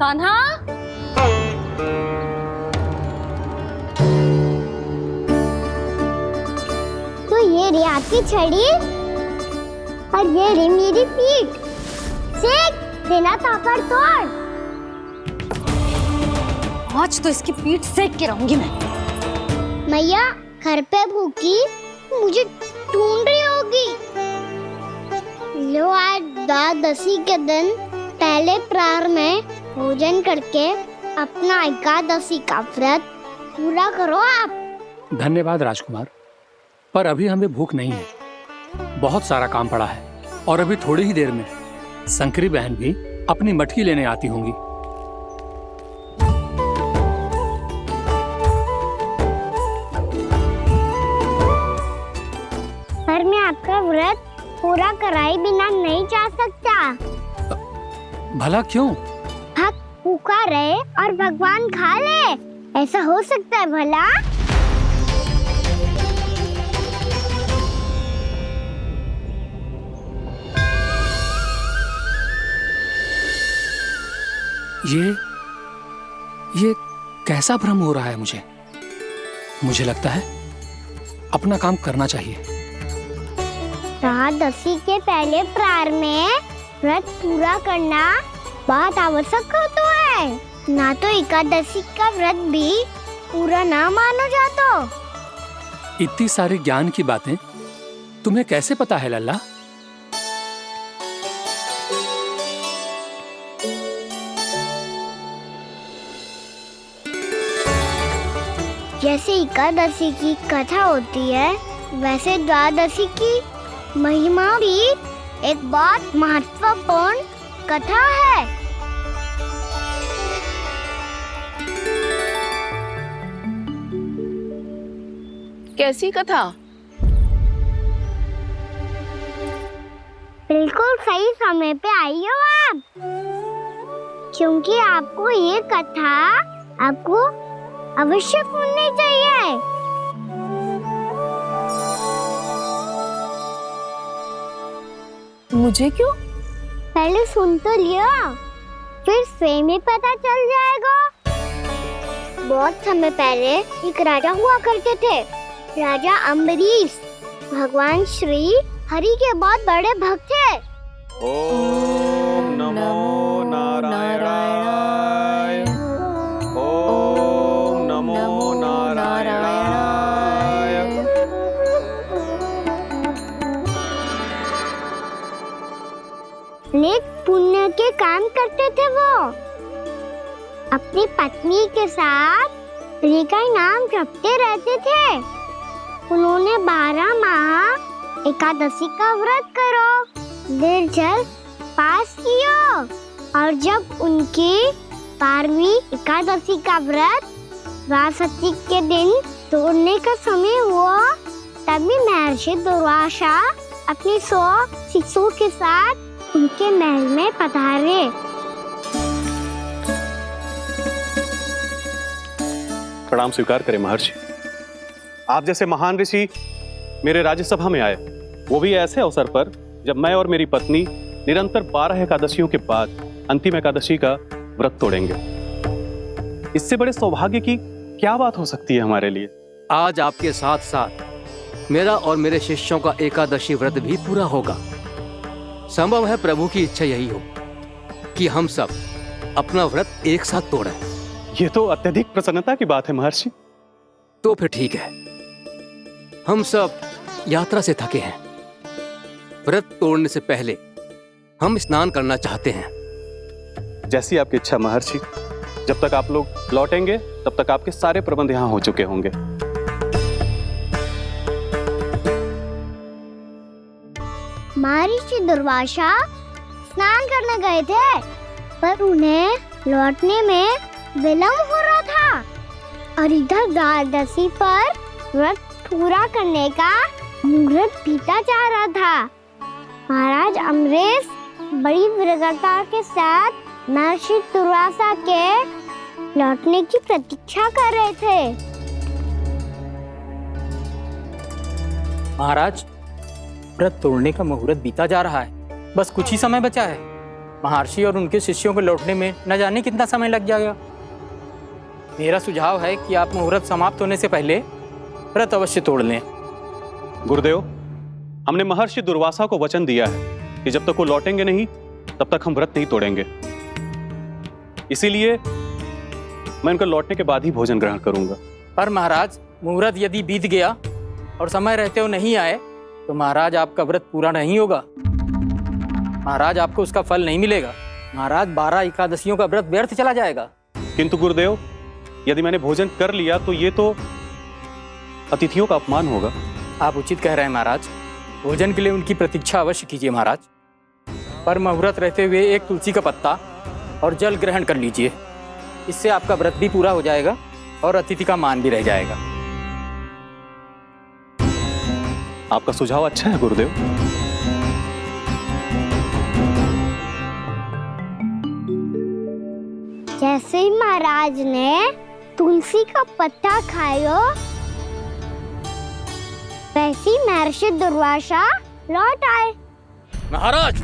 कान्हा, तो ये रे आपकी छड़ी और ये रे मेरी पीठ। सेक देना ताकत तोड़। आज तो इसकी पीठ सेक के रहूंगी मैं। मैया घर पे भूखी मुझे ढूंढ रही होगी। लो, आज द्वादशी के दिन पहले प्रहर में भोजन करके अपना एकादशी का व्रत पूरा करो आप। धन्यवाद राजकुमार, पर अभी हमें भूख नहीं है, बहुत सारा काम पड़ा है और अभी थोड़ी ही देर में शंकरी बहन भी अपनी मटकी लेने आती होंगी। पर मैं आपका व्रत पूरा कराए बिना नहीं जा सकता। भला क्यों? भक्त भूखा रहे और भगवान खा ले, ऐसा हो सकता है भला? ये कैसा भ्रम हो रहा है मुझे? मुझे लगता है अपना काम करना चाहिए। एकादशी के पहले प्रार में व्रत पूरा करना बहुत आवश्यक होता है, ना तो एकादशी का व्रत भी पूरा ना मानो जातो। इतनी सारी ज्ञान की बातें तुम्हें कैसे पता है लल्ला? जैसे एकादशी की कथा होती है, वैसे द्वादशी की महिमा भी एक बहुत महत्वपूर्ण कथा है। कैसी कथा? बिल्कुल सही समय पे आई हो आप, क्योंकि आपको ये कथा आपको अवश्य सुननी चाहिए। मुझे क्यों? पहले सुन तो लियो, फिर स्वयं ही पता चल जाएगा। बहुत समय पहले एक राजा हुआ करते थे, राजा अम्बरीश। भगवान श्री हरि के बहुत बड़े भक्त थे। ओम नमो नारायणाय। ओम नमो नारायणाय। नेक पुण्य के काम करते थे वो। अपनी पत्नी के साथ हरि का नाम जपते रहते थे। उन्होंने 12 माह एकादशी का व्रत करो निर्जल पास किया, और जब उनकी 12वीं एकादशी का व्रत द्वादशी के दिन तोड़ने का समय हुआ, तभी महर्षि दुर्वासा अपनी 100 शिष्यों के साथ उनके महल में पधारे। प्रणाम स्वीकार करें महर्षि। आप जैसे महान ऋषि मेरे राज्यसभा में आए, वो भी ऐसे अवसर पर जब मैं और मेरी पत्नी निरंतर 12 एकादशियों के बाद अंतिम एकादशी का व्रत तोड़ेंगे। इससे बड़े सौभाग्य की क्या बात हो सकती है हमारे लिए? आज आपके साथ साथ मेरा और मेरे शिष्यों का एकादशी व्रत भी पूरा होगा। संभव है प्रभु की इच्छा यही हो कि हम सब अपना व्रत एक साथ तोड़ें। ये तो अत्यधिक प्रसन्नता की बात है महर्षि। तो फिर ठीक है, हम सब यात्रा से थके हैं। व्रत तोड़ने से पहले हम स्नान करना चाहते हैं। जैसी आपकी इच्छा महर्षि। जब तक आप लोग लौटेंगे तब तक आपके सारे प्रबंध यहाँ हो चुके होंगे। महर्षि दुर्वासा स्नान करने गए थे, पर उन्हें लौटने में विलंब हो रहा था, और इधर द्वादशी पर व्रत पूरा करने का मुहूर्त बीता जा रहा था। महाराज अम्बरीश बड़ी विरगता के साथ महर्षि दुर्वासा के लौटने की प्रतीक्षा कर रहे थे। महाराज, व्रत तोड़ने का मुहूर्त बीता जा रहा है, बस कुछ ही समय बचा है। महर्षि और उनके शिष्यों को लौटने में न जाने कितना समय लग जाएगा। मेरा सुझाव है कि आप मुहूर्त समाप्त होने से पहले व्रत अवश्य तोड़ लें। गुरुदेव, हमने महर्षि दुर्वासा को वचन दिया है कि जब तक वो लौटेंगे नहीं तब तक हम व्रत नहीं तोड़ेंगे। इसीलिए मैं उनका लौटने के बाद ही भोजन ग्रहण करूंगा। पर महाराज, मुहूर्त यदि बीत गया और समय रहते हो नहीं आए तो महाराज आपका व्रत पूरा नहीं होगा। महाराज, आपको उसका फल नहीं मिलेगा। महाराज, 12 एकादशियों का व्रत व्यर्थ चला जाएगा। किंतु गुरुदेव, यदि मैंने भोजन कर लिया तो ये तो अतिथियों का अपमान होगा। आप उचित कह रहे हैं महाराज। भोजन के लिए उनकी प्रतीक्षा अवश्य कीजिए महाराज, पर मुहूर्त रहते हुए एक तुलसी का पत्ता और जल ग्रहण कर लीजिए। इससे आपका व्रत भी पूरा हो जाएगा और अतिथि का मान भी रह जाएगा। आपका सुझाव अच्छा है गुरुदेव। जैसे ही महाराज ने तुलसी का पत्ता खायो, वैसे ही महर्षि दुर्वासा लौट आए। महाराज,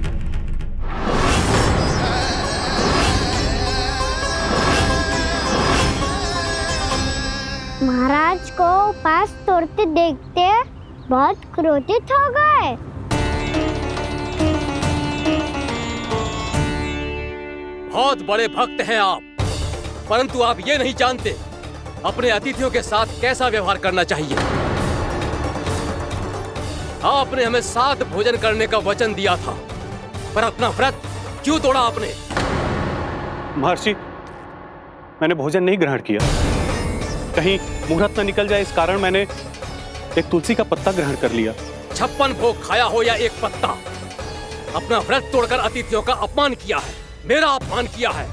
महाराज को उपास तोड़ते देखते बहुत क्रोधित हो गए। बहुत बड़े भक्त हैं आप, परंतु आप ये नहीं जानते अपने अतिथियों के साथ कैसा व्यवहार करना चाहिए। आपने हमें साथ भोजन करने का वचन दिया था, पर अपना व्रत क्यों तोड़ा आपने? महर्षि, मैंने भोजन नहीं ग्रहण किया। कहीं मुहूर्त न निकल जाए, इस कारण मैंने एक तुलसी का पत्ता ग्रहण कर लिया। 56 भोग खाया हो या एक पत्ता, अपना व्रत तोड़कर अतिथियों का अपमान किया है, मेरा अपमान किया है।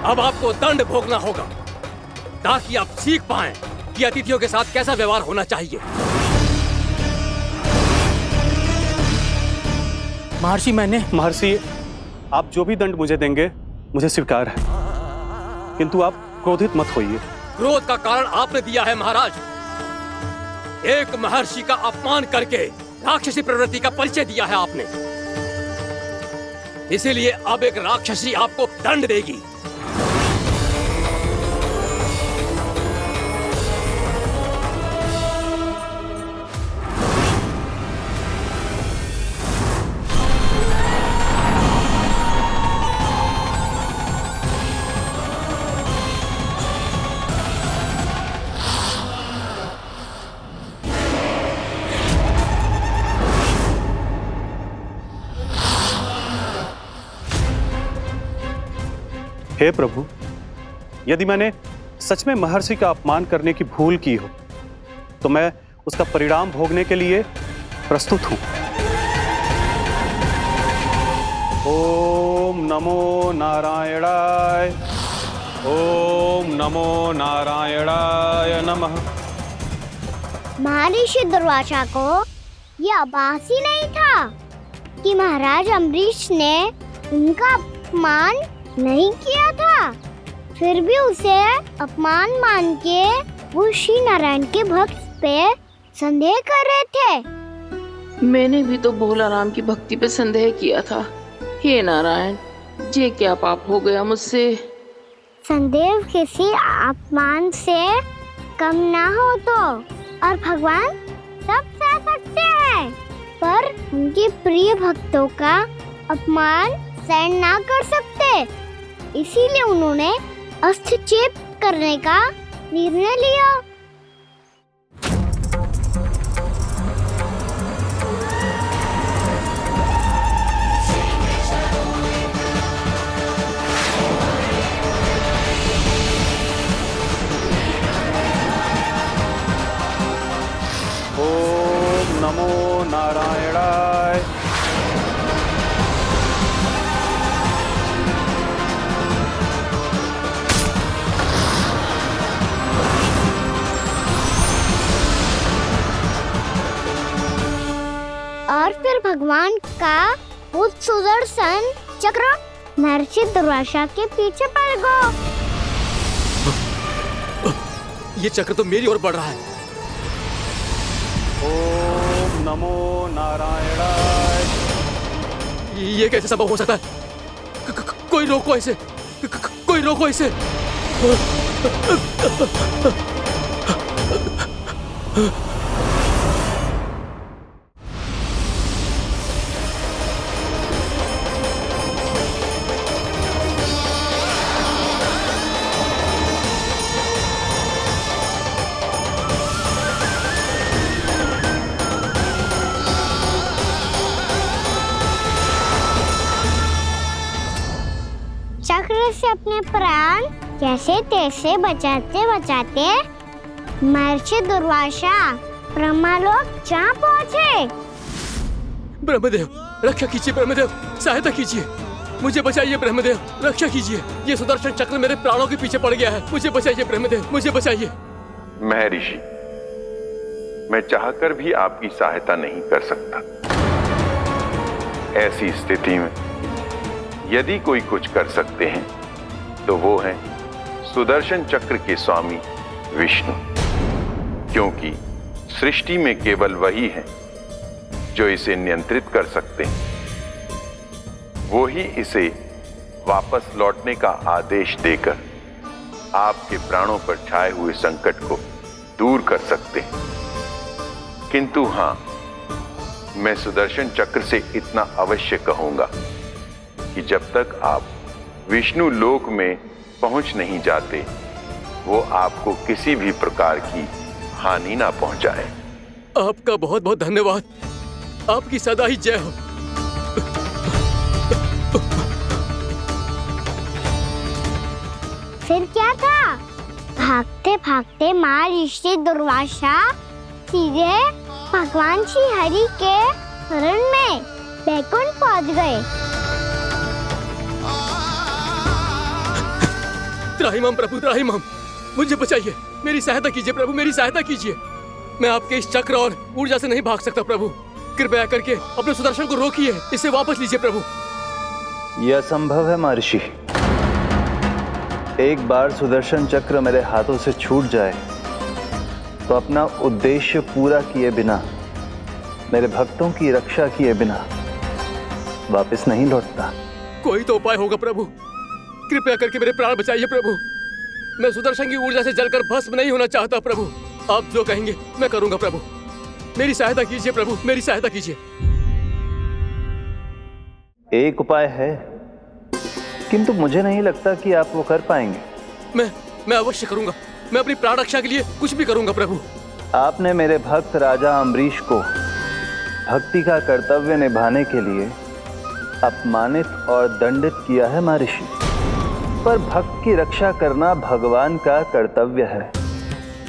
अब आपको दंड भोगना होगा ताकि आप सीख पाएं कि अतिथियों के साथ कैसा व्यवहार होना चाहिए। महर्षि, आप जो भी दंड मुझे देंगे मुझे स्वीकार है, किंतु आप क्रोधित मत होइए। क्रोध का कारण आपने दिया है महाराज। एक महर्षि का अपमान करके राक्षसी प्रवृत्ति का परिचय दिया है आपने, इसीलिए अब एक राक्षसी आपको दंड देगी। हे प्रभु, यदि मैंने सच में महर्षि का अपमान करने की भूल की हो तो मैं उसका परिणाम भोगने के लिए प्रस्तुत हूं। ओम नमो नारायणाय, ओम नमो नारायणाय नमः। महर्षि दुर्वासा को यह आभास ही नहीं था कि महाराज अम्बरीश ने उनका अपमान नहीं किया था, फिर भी उसे अपमान मान के वो श्री नारायण के भक्त पे संदेह कर रहे थे। मैंने भी तो भोला राम की भक्ति पे संदेह किया था। हे नारायण, ये क्या पाप हो गया मुझसे? संदेह किसी अपमान से कम ना हो तो, और भगवान सब सह सकते हैं, पर उनके प्रिय भक्तों का अपमान सहन ना कर सकते, इसीलिए उन्होंने हस्तक्षेप करने का निर्णय लिया। ओम नमो नारायणाय। और फिर भगवान का वो सुदर्शन चक्र महर्षि दुर्वासा के पीछे पड़ गया। ये चक्र तो मेरी ओर बढ़ रहा है। ओम नमो नारायणाय। ये कैसे संभव हो सकता है? कोई रोको इसे, कोई रोको इसे। चक्र से अपने प्राण जैसे तैसे बचाते बचाते महर्षि दुर्वासा ब्रह्मा लोग जहाँ पहुँचे। ब्रह्मदेव रक्षा कीजिए, ब्रह्मदेव सहायता कीजिए, मुझे बचाइए ब्रह्मदेव, रक्षा कीजिए। ये सुदर्शन चक्र मेरे प्राणों के पीछे पड़ गया है, मुझे बचाइए ब्रह्मदेव, मुझे बचाइए। महर्षि, मैं चाहकर भी आपकी सहायता नहीं कर सकता। ऐसी स्थिति में यदि कोई कुछ कर सकते हैं तो वो हैं सुदर्शन चक्र के स्वामी विष्णु, क्योंकि सृष्टि में केवल वही है जो इसे नियंत्रित कर सकते हैं। वो ही इसे वापस लौटने का आदेश देकर आपके प्राणों पर छाए हुए संकट को दूर कर सकते हैं। किंतु हां, मैं सुदर्शन चक्र से इतना अवश्य कहूंगा कि जब तक आप विष्णु लोक में पहुंच नहीं जाते, वो आपको किसी भी प्रकार की हानि ना पहुंचाए। आपका बहुत बहुत धन्यवाद, आपकी सदा ही जय हो। फिर क्या था? भागते भागते महर्षि दुर्वासा सीधे भगवान श्री हरि के शरण में बैकुंठ पहुंच गए। त्राहिमाम प्रभु, त्राहिमाम, मुझे बचाइए, मेरी सहायता कीजिए प्रभु, मेरी सहायता कीजिए। मैं आपके इस चक्र और ऊर्जा से नहीं भाग सकता प्रभु, कृपया करके अपने सुदर्शन को रोकिए, इसे वापस लीजिए प्रभु। यह असंभव है महर्षि। एक बार सुदर्शन चक्र मेरे हाथों से छूट जाए तो अपना उद्देश्य पूरा किए बिना, मेरे भक्तों की रक्षा किए बिना वापस नहीं लौटता। कोई तो उपाय होगा प्रभु, कृपया करके मेरे प्राण बचाइए प्रभु। मैं सुदर्शन की ऊर्जा से जलकर भस्म नहीं होना चाहता प्रभु। आप जो कहेंगे मैं करूंगा प्रभु, मेरी सहायता कीजिए प्रभु, मेरी सहायता कीजिए। एक उपाय है, किंतु मुझे नहीं लगता कि आप वो कर पाएंगे। मैं अवश्य करूंगा, मैं अपनी प्राण रक्षा के लिए कुछ भी करूंगा प्रभु। आपने मेरे भक्त राजा अम्बरीश को भक्ति का कर्तव्य निभाने के लिए अपमानित और दंडित किया है महर्षि, पर भक्त की रक्षा करना भगवान का कर्तव्य है।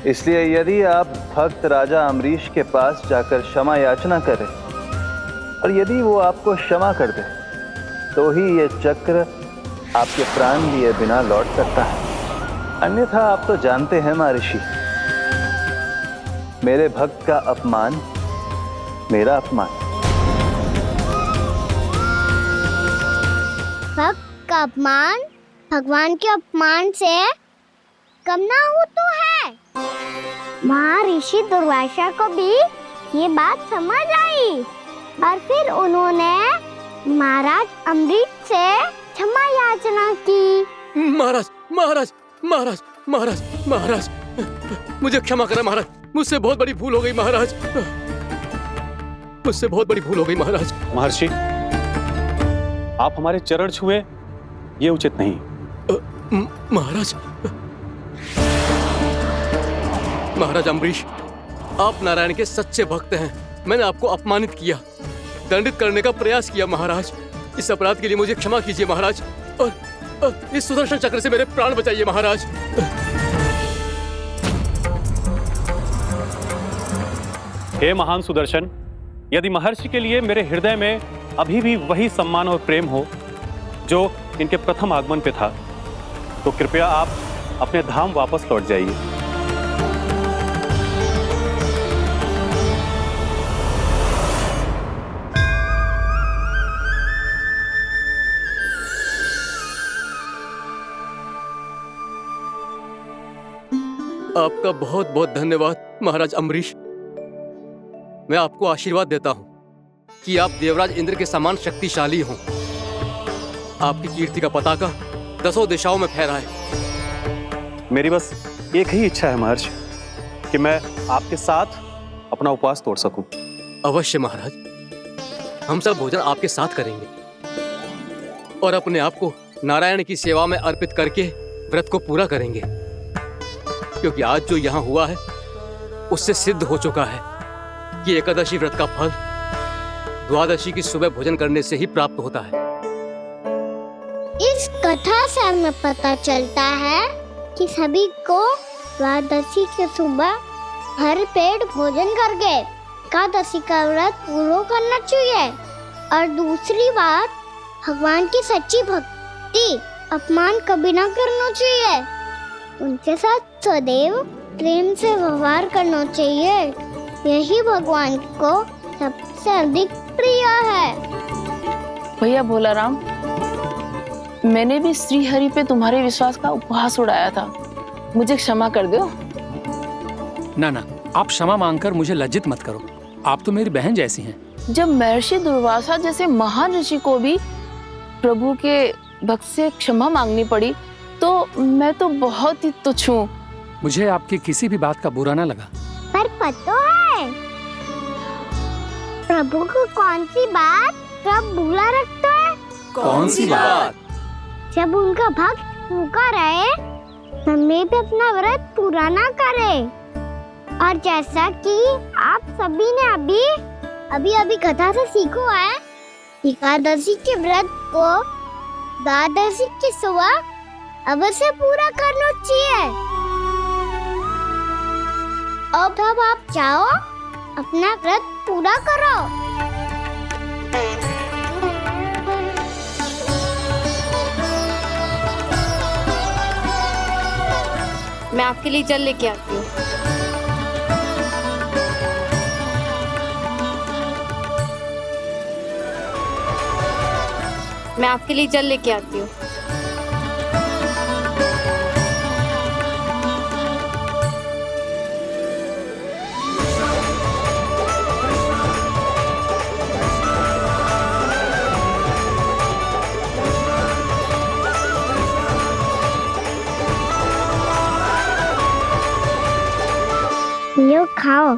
इसलिए यदि आप भक्त राजा अम्बरीश के पास जाकर क्षमा याचना करें और यदि वो आपको क्षमा कर दे तो ही ये चक्र आपके प्राण लिए बिना लौट सकता है। अन्यथा आप तो जानते हैं महर्षि, मेरे भक्त का अपमान मेरा अपमान। भक्त का अपमान भगवान के अपमान से कम ना हो तो है। महर्षि दुर्वासा को भी ये बात समझ आई और फिर उन्होंने महाराज अम्बरीश से क्षमा याचना की। महाराज महाराज महाराज महाराज महाराज, मुझे क्षमा करें महाराज, मुझसे बहुत बड़ी भूल हो गई महाराज, मुझसे बहुत बड़ी भूल हो गई महाराज। महर्षि, आप हमारे चरण छुए ये उचित नहीं। महाराज, महाराज अम्बरीश, आप नारायण के सच्चे भक्त हैं। मैंने आपको अपमानित किया, दंडित करने का प्रयास किया महाराज। इस अपराध के लिए मुझे क्षमा कीजिए महाराज, और इस सुदर्शन चक्र से मेरे प्राण बचाइए महाराज। हे महान सुदर्शन, यदि महर्षि के लिए मेरे हृदय में अभी भी वही सम्मान और प्रेम हो जो इनके प्रथम आगमन पे था, तो कृपया आप अपने धाम वापस लौट जाइए। आपका बहुत बहुत धन्यवाद महाराज अम्बरीश। मैं आपको आशीर्वाद देता हूं कि आप देवराज इंद्र के समान शक्तिशाली हों। आपकी कीर्ति का पताका 10 दिशाओं में फहराए। मेरी बस एक ही इच्छा है महर्षि, कि मैं आपके साथ अपना उपवास तोड़ सकूं। अवश्य महाराज, हम सब भोजन आपके साथ करेंगे और अपने आप को नारायण की सेवा में अर्पित करके व्रत को पूरा करेंगे, क्योंकि आज जो यहाँ हुआ है उससे सिद्ध हो चुका है कि एकादशी व्रत का फल द्वादशी की सुबह भोजन करने से ही प्राप्त होता है। इस कथा से हमें पता चलता है कि सभी को द्वादशी के सुबह हर पेट भोजन करके एकादशी का व्रत पूरा करना चाहिए। और दूसरी बात, भगवान की सच्ची भक्ति अपमान कभी ना करना चाहिए। उनके साथ सदैव प्रेम से व्यवहार करना चाहिए। यही भगवान को सबसे अधिक प्रिय है। भैया भोला राम, मैंने भी श्री हरि पे तुम्हारे विश्वास का उपहास उड़ाया था, मुझे क्षमा कर दो। ना ना, आप क्षमा मांगकर मुझे लज्जित मत करो, आप तो मेरी बहन जैसी हैं। जब महर्षि दुर्वासा जैसे महान ऋषि को भी प्रभु के भक्त से क्षमा मांगनी पड़ी, तो मैं तो बहुत ही तुच्छ हूँ। मुझे आपकी किसी भी बात का बुरा ना लगा। पर पता है प्रभु को कौन सी बात कब बुरा रखता है? कौन सी बात? जब उनका भक्त भूखा रहे, हमें भी अपना व्रत पूरा ना करे। और जैसा कि आप सभी ने अभी कथा से सीखो है, एकादशी के व्रत को द्वादशी की सुबह अवश्य पूरा करना चाहिए। अब आप जाओ, अपना व्रत पूरा करो। मैं आपके लिए जल लेके आती हूँ। मैं आपके लिए जल लेके आती हूँ। लो खाओ।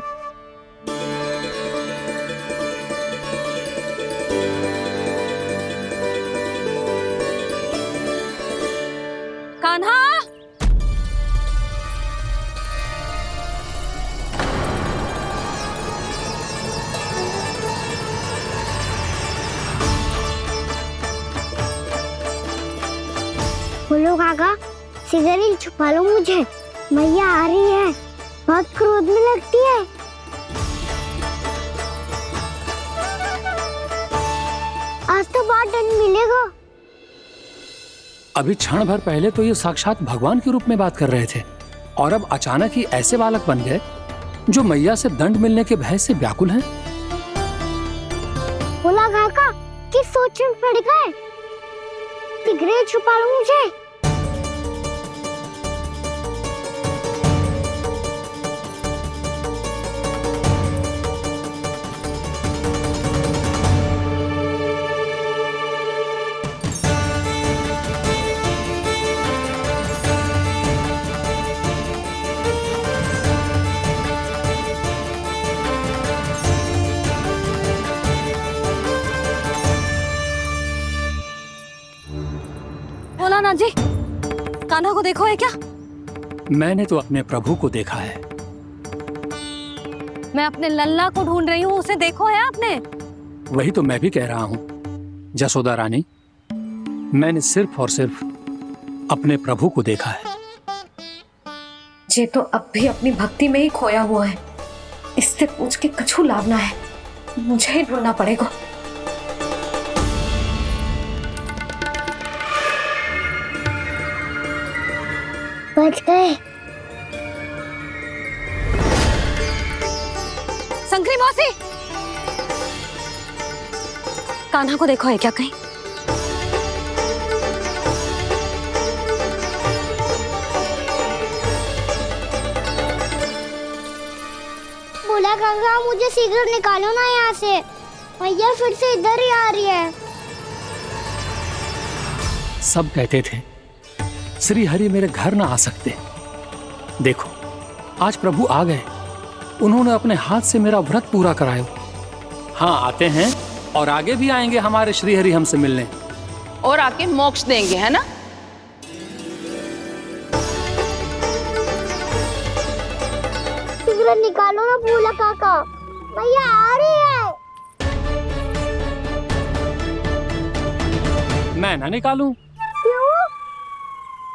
कान्हा, बोलो काका, सिगरेट छुपा लो मुझे, मैया आ रही है, बहुत क्रोध में लगती है। आज तो बहुत दंड मिलेगा। अभी क्षण भर पहले तो ये साक्षात भगवान के रूप में बात कर रहे थे, और अब अचानक ही ऐसे बालक बन गए जो मैया से दंड मिलने के भय से व्याकुल हैं। बोला काका, किस सोच में पड़ गए? सिगरेट छुपा लो मुझे। भोलानाथ जी, कान्हा को देखो है क्या? मैंने तो अपने प्रभु को देखा है। मैं अपने लल्ला को ढूंढ रही हूँ, उसे देखो है आपने? वही तो मैं भी कह रहा हूँ जसोदा रानी, मैंने सिर्फ और सिर्फ अपने प्रभु को देखा है। ये तो अब भी अपनी भक्ति में ही खोया हुआ है, इससे पूछ के कछु लाभ ना है, मुझे ही ढूंढना पड़ेगा। बच गए। शंकरी मौसी, कान्हा को देखो है क्या कहीं? बोला काका, मुझे सिगरेट निकालो ना यहाँ से, भैया फिर से इधर ही आ रही है। सब कहते थे श्री हरि मेरे घर ना आ सकते, देखो आज प्रभु आ गए, उन्होंने अपने हाथ से मेरा व्रत पूरा कराया। हाँ, आते हैं और आगे भी आएंगे हमारे श्री हरि हमसे मिलने, और आके मोक्ष देंगे, है ना? सिगरेट निकालो ना भोला काका, भैया आ रही है। मैं ना निकालूं? क्यों?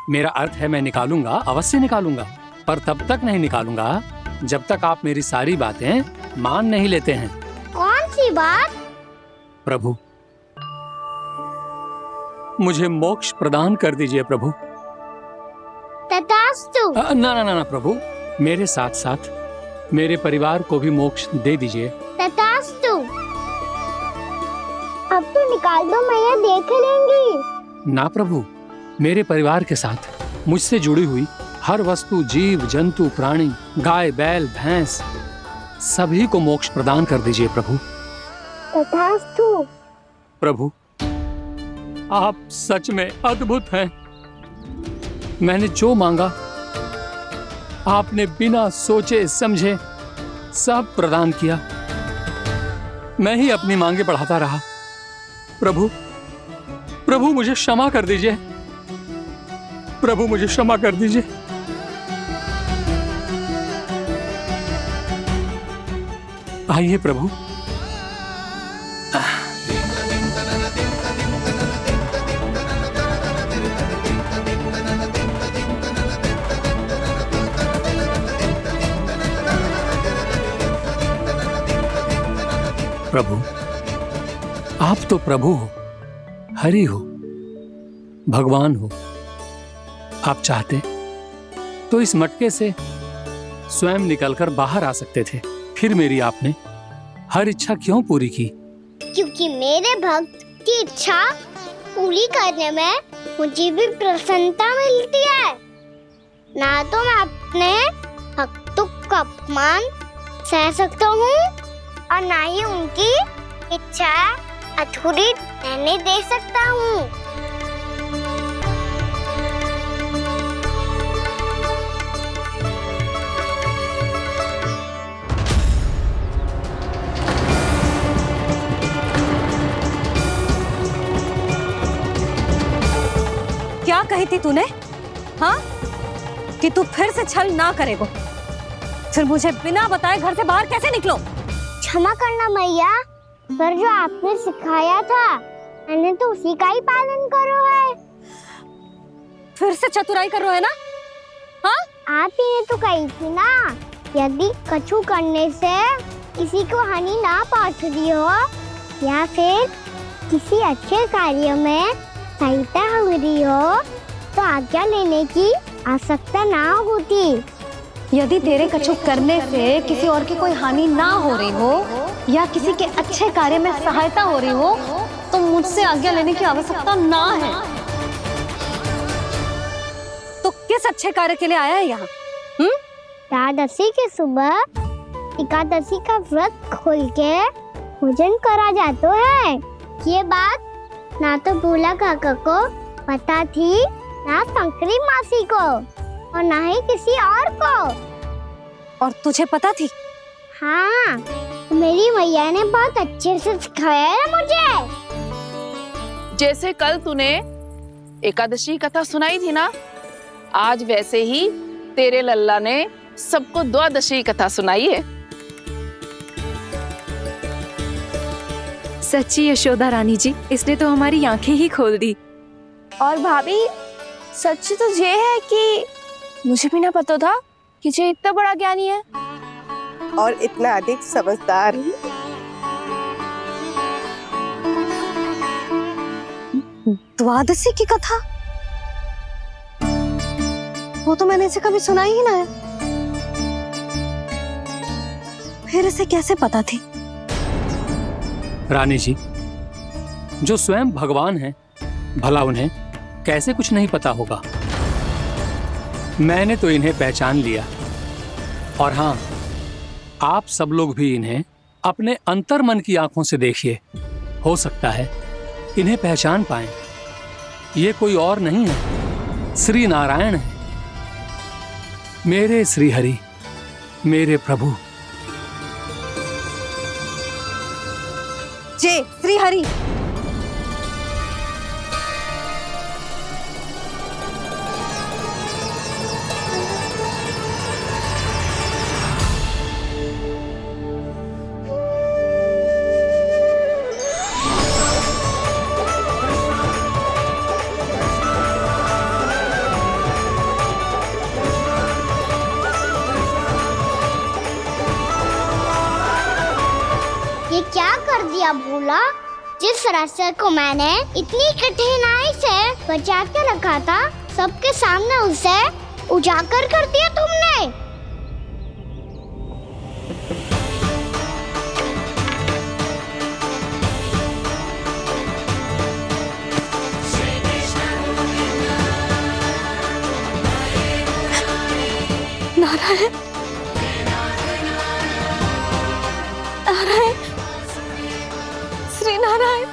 मेरा अर्थ है मैं निकालूंगा, अवश्य निकालूंगा, पर तब तक नहीं निकालूंगा जब तक आप मेरी सारी बातें मान नहीं लेते हैं। कौन सी बात? प्रभु, मुझे मोक्ष प्रदान कर दीजिए प्रभु। तथास्तु। ना ना ना ना प्रभु, मेरे साथ साथ मेरे परिवार को भी मोक्ष दे दीजिए। तथास्तु। अब तो निकाल दो, मैया देख लेंगी। ना प्रभु, मेरे परिवार के साथ मुझसे जुड़ी हुई हर वस्तु, जीव जंतु, प्राणी, गाय बैल भैंस, सभी को मोक्ष प्रदान कर दीजिए प्रभु। तथास्तु। प्रभु, आप सच में अद्भुत हैं। मैंने जो मांगा आपने बिना सोचे समझे सब प्रदान किया। मैं ही अपनी मांगे बढ़ाता रहा। प्रभु, प्रभु मुझे क्षमा कर दीजिए। प्रभु मुझे क्षमा कर दीजिए। आइए प्रभु। प्रभु, आप तो प्रभु हो, हरि हो, भगवान हो। आप चाहते तो इस मटके से स्वयं निकलकर बाहर आ सकते थे, फिर मेरी आपने हर इच्छा क्यों पूरी की? क्योंकि मेरे भक्त की इच्छा पूरी करने में मुझे भी प्रसन्नता मिलती है। ना तो मैं अपने भक्तों का अपमान सह सकता हूँ और ना ही उनकी इच्छा अधूरी रहने दे सकता हूँ। क्या कही थी तूने? हाँ, कि तू फिर से छल ना करेगा। फिर मुझे बिना बताए घर से बाहर कैसे निकलो? क्षमा करना मैया, पर जो आपने सिखाया था मैंने तो उसी का ही पालन करो है। फिर से चतुराई कर रहे हो है ना? हाँ, आप ही ने तो कही थी ना, यदि कछु करने से किसी को हानि ना पहुंच रही हो या फिर किसी अच्छे कार्य में सहायता हो रही हो तो आज्ञा लेने की आवश्यकता ना होती। यदि तेरे कछु करने से किसी और की कोई हानि ना हो रही हो या किसी के अच्छे कार्य में सहायता हो रही हो तो मुझसे आज्ञा लेने की आवश्यकता ना है। तो किस अच्छे कार्य के लिए आया है यहाँ? एकादशी के सुबह एकादशी का व्रत खोल के भोजन करा जाता है। ये बात ना तो भोला काका को पता थी, ना शंकरी मासी को और ना ही किसी और को। और तुझे पता थी? हाँ, मेरी मैया ने बहुत अच्छे से सिखाया है मुझे। जैसे कल तूने एकादशी कथा सुनाई थी ना, आज वैसे ही तेरे लल्ला ने सबको द्वादशी कथा सुनाई है। सच्ची यशोदा रानी जी, इसने तो हमारी आंखें ही खोल दी। और भाभी, सच तो ये है कि मुझे भी ना पता था कि ये इतना बड़ा ज्ञानी है और इतना अधिक समझदार। द्वादशी की कथा? वो तो मैंने इसे कभी सुना ही ना है। फिर इसे कैसे पता थी? रानी जी, जो स्वयं भगवान हैं, भला उन्हें कैसे कुछ नहीं पता होगा। मैंने तो इन्हें पहचान लिया, और हाँ, आप सब लोग भी इन्हें अपने अंतर मन की आंखों से देखिए। हो सकता है इन्हें पहचान पाएं। ये कोई और नहीं है, श्री नारायण है, मेरे श्री हरि, मेरे प्रभु। जय श्री हरि। ये क्या कर दिया भोला? जिस रास्ते को मैंने इतनी कठिनाई से बचा के रखा था, सबके सामने उसे उजागर कर दिया तुमने। नारायण, नारायण, श्री नारायण।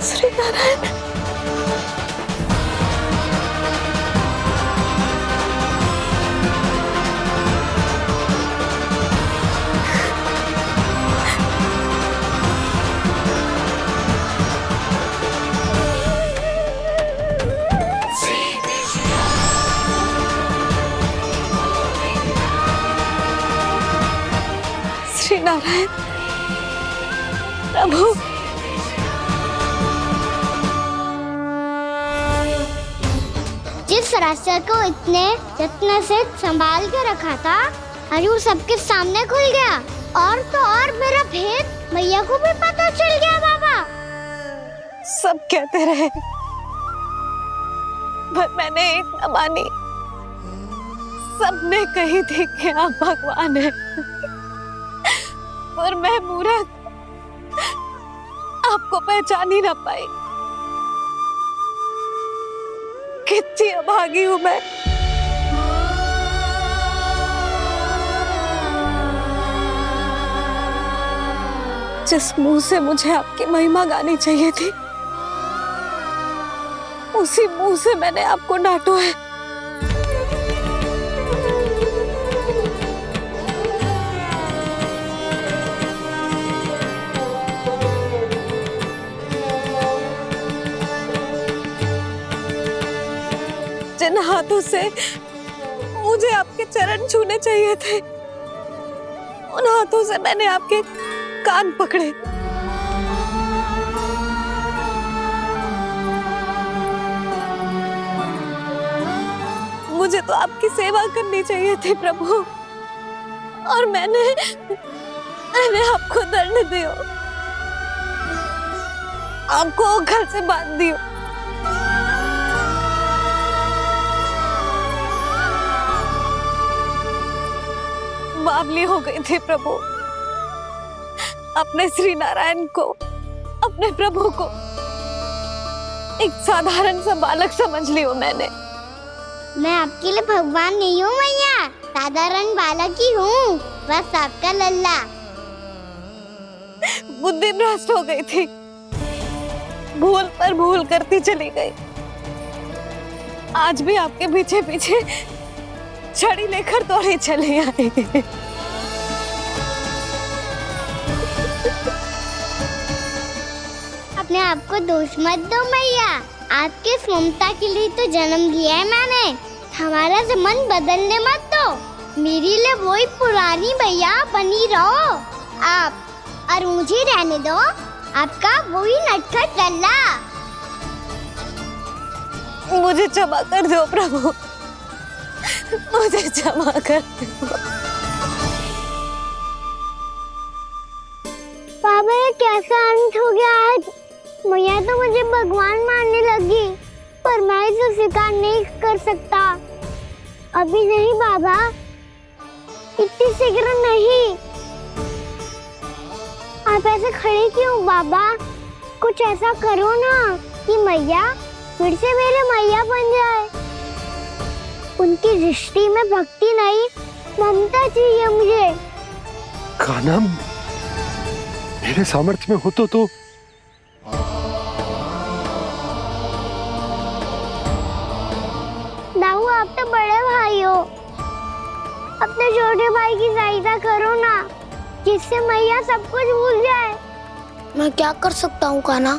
श्री नारायण। श्री नारायण प्रभु। जिस रास्ते को इतने जत्न से संभाल के रखा था, आज वो सबके सामने खुल गया। और तो और मेरा भेद मैया को भी पता चल गया बाबा। सब कहते रहे पर मैंने एक न मानी। सबने कही थी कि आप भगवान हैं, पर मैं मूर्ख आपको पहचान ही ना पाई। कितनी अभागी हूं मैं। जिस मुंह से मुझे आपकी महिमा गानी चाहिए थी, उसी मुंह से मैंने आपको डांटो है। जिन हाथों से मुझे आपके चरण छूने चाहिए थे, उन हाथों से मैंने आपके कान पकड़े। मुझे तो आपकी सेवा करनी चाहिए थी प्रभु, और मैंने आपको दंड दियो, आपको घर से बांध दियो। बावली हो गई थी प्रभु। अपने श्री नारायण को, अपने प्रभु को एक साधारण सा बालक समझ लियो मैंने। मैं आपके लिए भगवान नहीं हूँ मैया, साधारण बालक ही हूँ, बस आपका लल्ला। बुद्धि भ्रष्ट हो गई थी, भूल पर भूल करती चली गई। आज भी आपके पीछे पीछे छड़ी लेकर दौड़ी चली आई। अपने आप को दोष मत दो मैया, आपके इस ममता के लिए तो जन्म लिया है मैंने। हमारा से मन बदलने मत दो। मेरे लिए वही पुरानी मैया बनी रहो आप, और मुझे रहने दो आपका वही नटखट लल्ला। मुझे क्षमा कर दो प्रभु, मुझे क्षमा कर दो। बाबा ये कैसा अंत हो गया आज? मैया तो मुझे भगवान मानने लगी, पर मैं इसे स्वीकार नहीं कर सकता। अभी नहीं बाबा, इतनी शीघ्र नहीं। आप ऐसे खड़े क्यों बाबा? कुछ ऐसा करो ना कि मैया फिर से मेरे मैया बन जाए। उनकी दृष्टि में भक्ति नहीं, ममता चाहिए मुझे। कान्हा, मेरे सामर्थ्य में हो तो दाऊ, आप तो बड़े भाई हो, अपने छोटे भाई की सहायता करो ना, जिससे मैया सब कुछ भूल जाए। मैं क्या कर सकता हूँ कान्हा?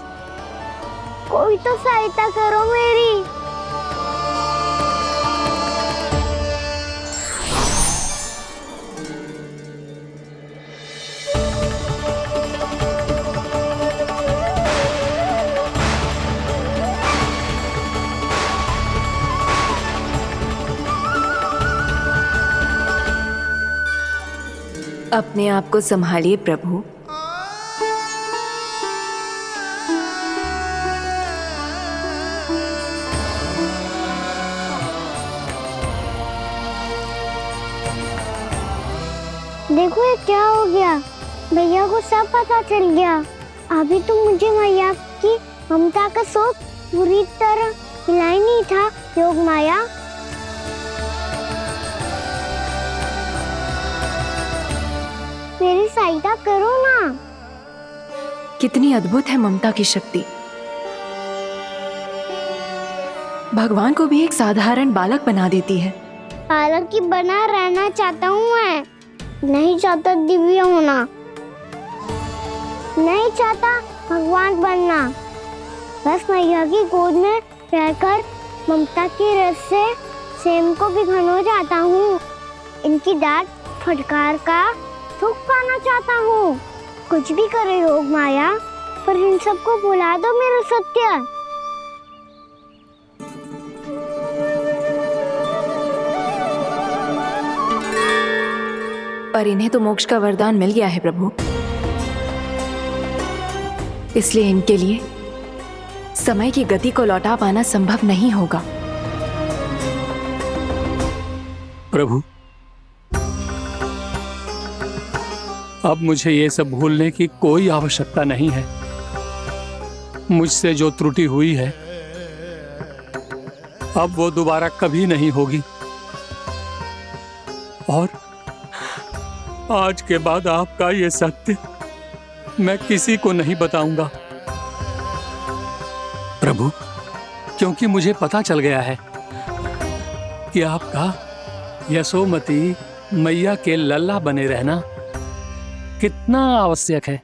कोई तो सहायता करो मेरी। अपने आप को संभालिए प्रभु। देखो ये क्या हो गया, भैया को सब पता चल गया। अभी तो मुझे मैया की ममता का शौक पूरी तरह मिला ही नहीं था। योग माया, मेरी सहायता करो ना। कितनी अद्भुत है ममता की शक्ति। भगवान को भी एक साधारण बालक बना देती है। बालक की बना रहना चाहता हूँ मैं, नहीं चाहता दिव्य होना, नहीं चाहता भगवान बनना। बस मैया की गोद में रहकर ममता की रस से सेम को भी घन हो जाता हूँ। इनकी डांट फटकार का सुख पाना चाहता हूँ। कुछ भी करे योग माया, पर इन सबको भुला दो मेरा सत्य। पर इन्हें तो मोक्ष का वरदान मिल गया है प्रभु, इसलिए इनके लिए समय की गति को लौटा पाना संभव नहीं होगा। प्रभु, अब मुझे ये सब भूलने की कोई आवश्यकता नहीं है। मुझसे जो त्रुटि हुई है अब वो दोबारा कभी नहीं होगी, और आज के बाद आपका ये सत्य मैं किसी को नहीं बताऊंगा प्रभु, क्योंकि मुझे पता चल गया है कि आपका यशोमती मैया के लल्ला बने रहना कितना आवश्यक है।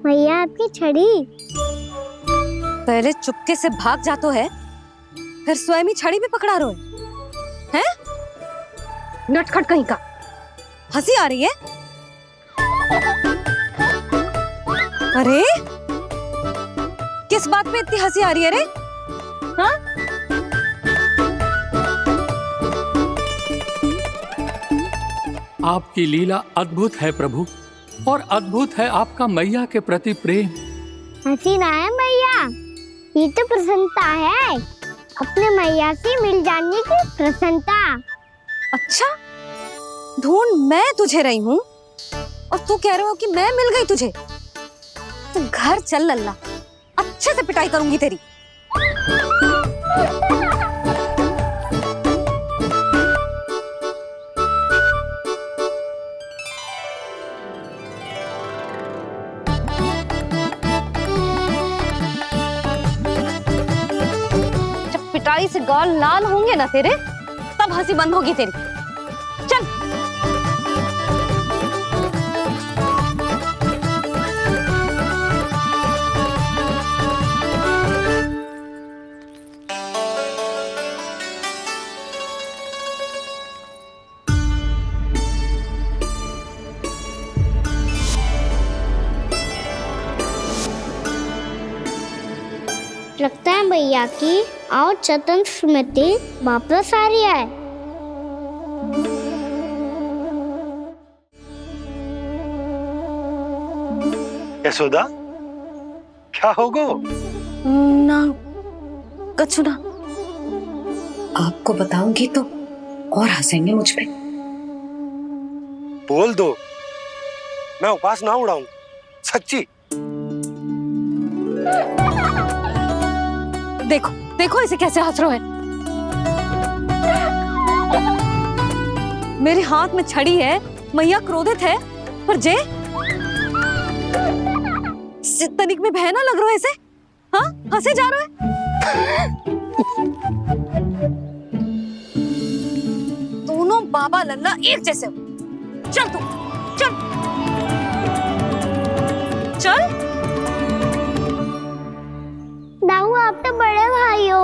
मैया आपकी छड़ी। पहले चुपके से भाग जातो है, फिर स्वयं ही छड़ी भी पकड़ा रो है? नटखट कहीं का। हंसी आ रही है? अरे किस बात पे इतनी हंसी आ रही है रे? हाँ? आपकी लीला अद्भुत है प्रभु, और अद्भुत है आपका मैया के प्रति प्रेम। हंसी ना है मैया, ये तो प्रसन्नता है, अपने मैया से मिल जाने की प्रसन्नता। अच्छा, ढूंढ मैं तुझे रही हूँ और तू कह रहे हो कि मैं मिल गई तुझे। तो घर चल लल्ला, अच्छे से पिटाई करूंगी तेरी। पिटाई से गाल लाल होंगे ना तेरे, तब हंसी बंद होगी तेरी। चल। लगता है भैया की और चतन स्मृति वापस आ रही है। यशोदा, क्या होगो? ना कछु ना। आपको बताऊंगी तो और हंसेंगे मुझ पे। बोल दो, मैं उपास ना उड़ाऊं, सच्ची। देखो देखो इसे कैसे हंस रहा है। मेरे हाथ में छड़ी है, मैया क्रोधित है, पर जे तनिक में भय ना लग रहा है इसे। हाँ, हंसे जा रहा है। दोनों बाबा लल्ला एक जैसे हो। चल तू, चल चल। दाऊ, आप तो बड़े भाई हो,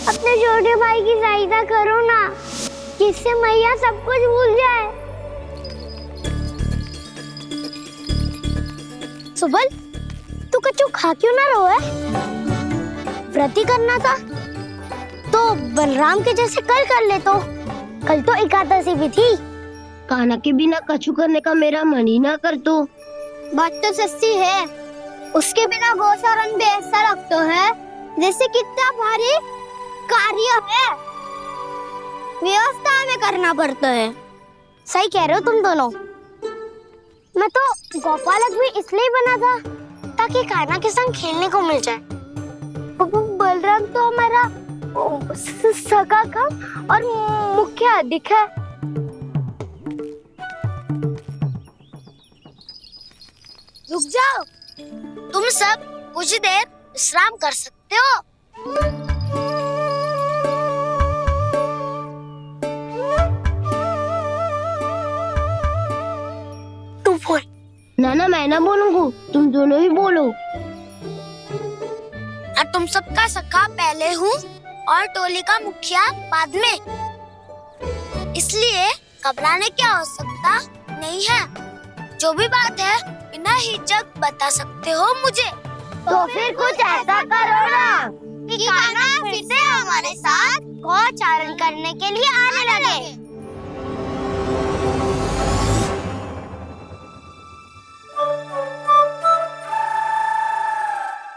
अपने छोटे भाई की सहायता करो ना, जिससे मैया सब कुछ भूल जाए। सुबल, तू कच्चू खा क्यों ना रहो है? व्रत ही करना था तो बलराम के जैसे कल कर ले। तो कल तो एकादशी भी थी। कान्हा के बिना कछु करने का मेरा मन ही ना कर। तो बात तो सच्ची है, उसके बिना गोचारण भी ऐसा लगता है जैसे कितना भारी कार्य है, व्यवस्था में करना पड़ता है। सही कह रहे हो तुम दोनों। मैं तो गोपालक भी इसलिए बना था ताकि कान्हा के संग खेलने को मिल जाए। बलराम तो हमारा सगा कम और मुख्य अधिक है। रुक जाओ, तुम सब कुछ देर विश्राम कर सकते हो। तू बोल। ना मैं ना बोलूंगा, तुम दोनों ही बोलो। और तुम सबका सखा पहले हूँ और टोली का मुखिया बाद में, इसलिए घबराने की आवश्यकता नहीं है। जो भी बात है बिना हिचक बता सकते हो मुझे। तो फिर कुछ ऐसा करो ना कि कान्हा फिर से हमारे साथ गोचारण करने के लिए आने लगे।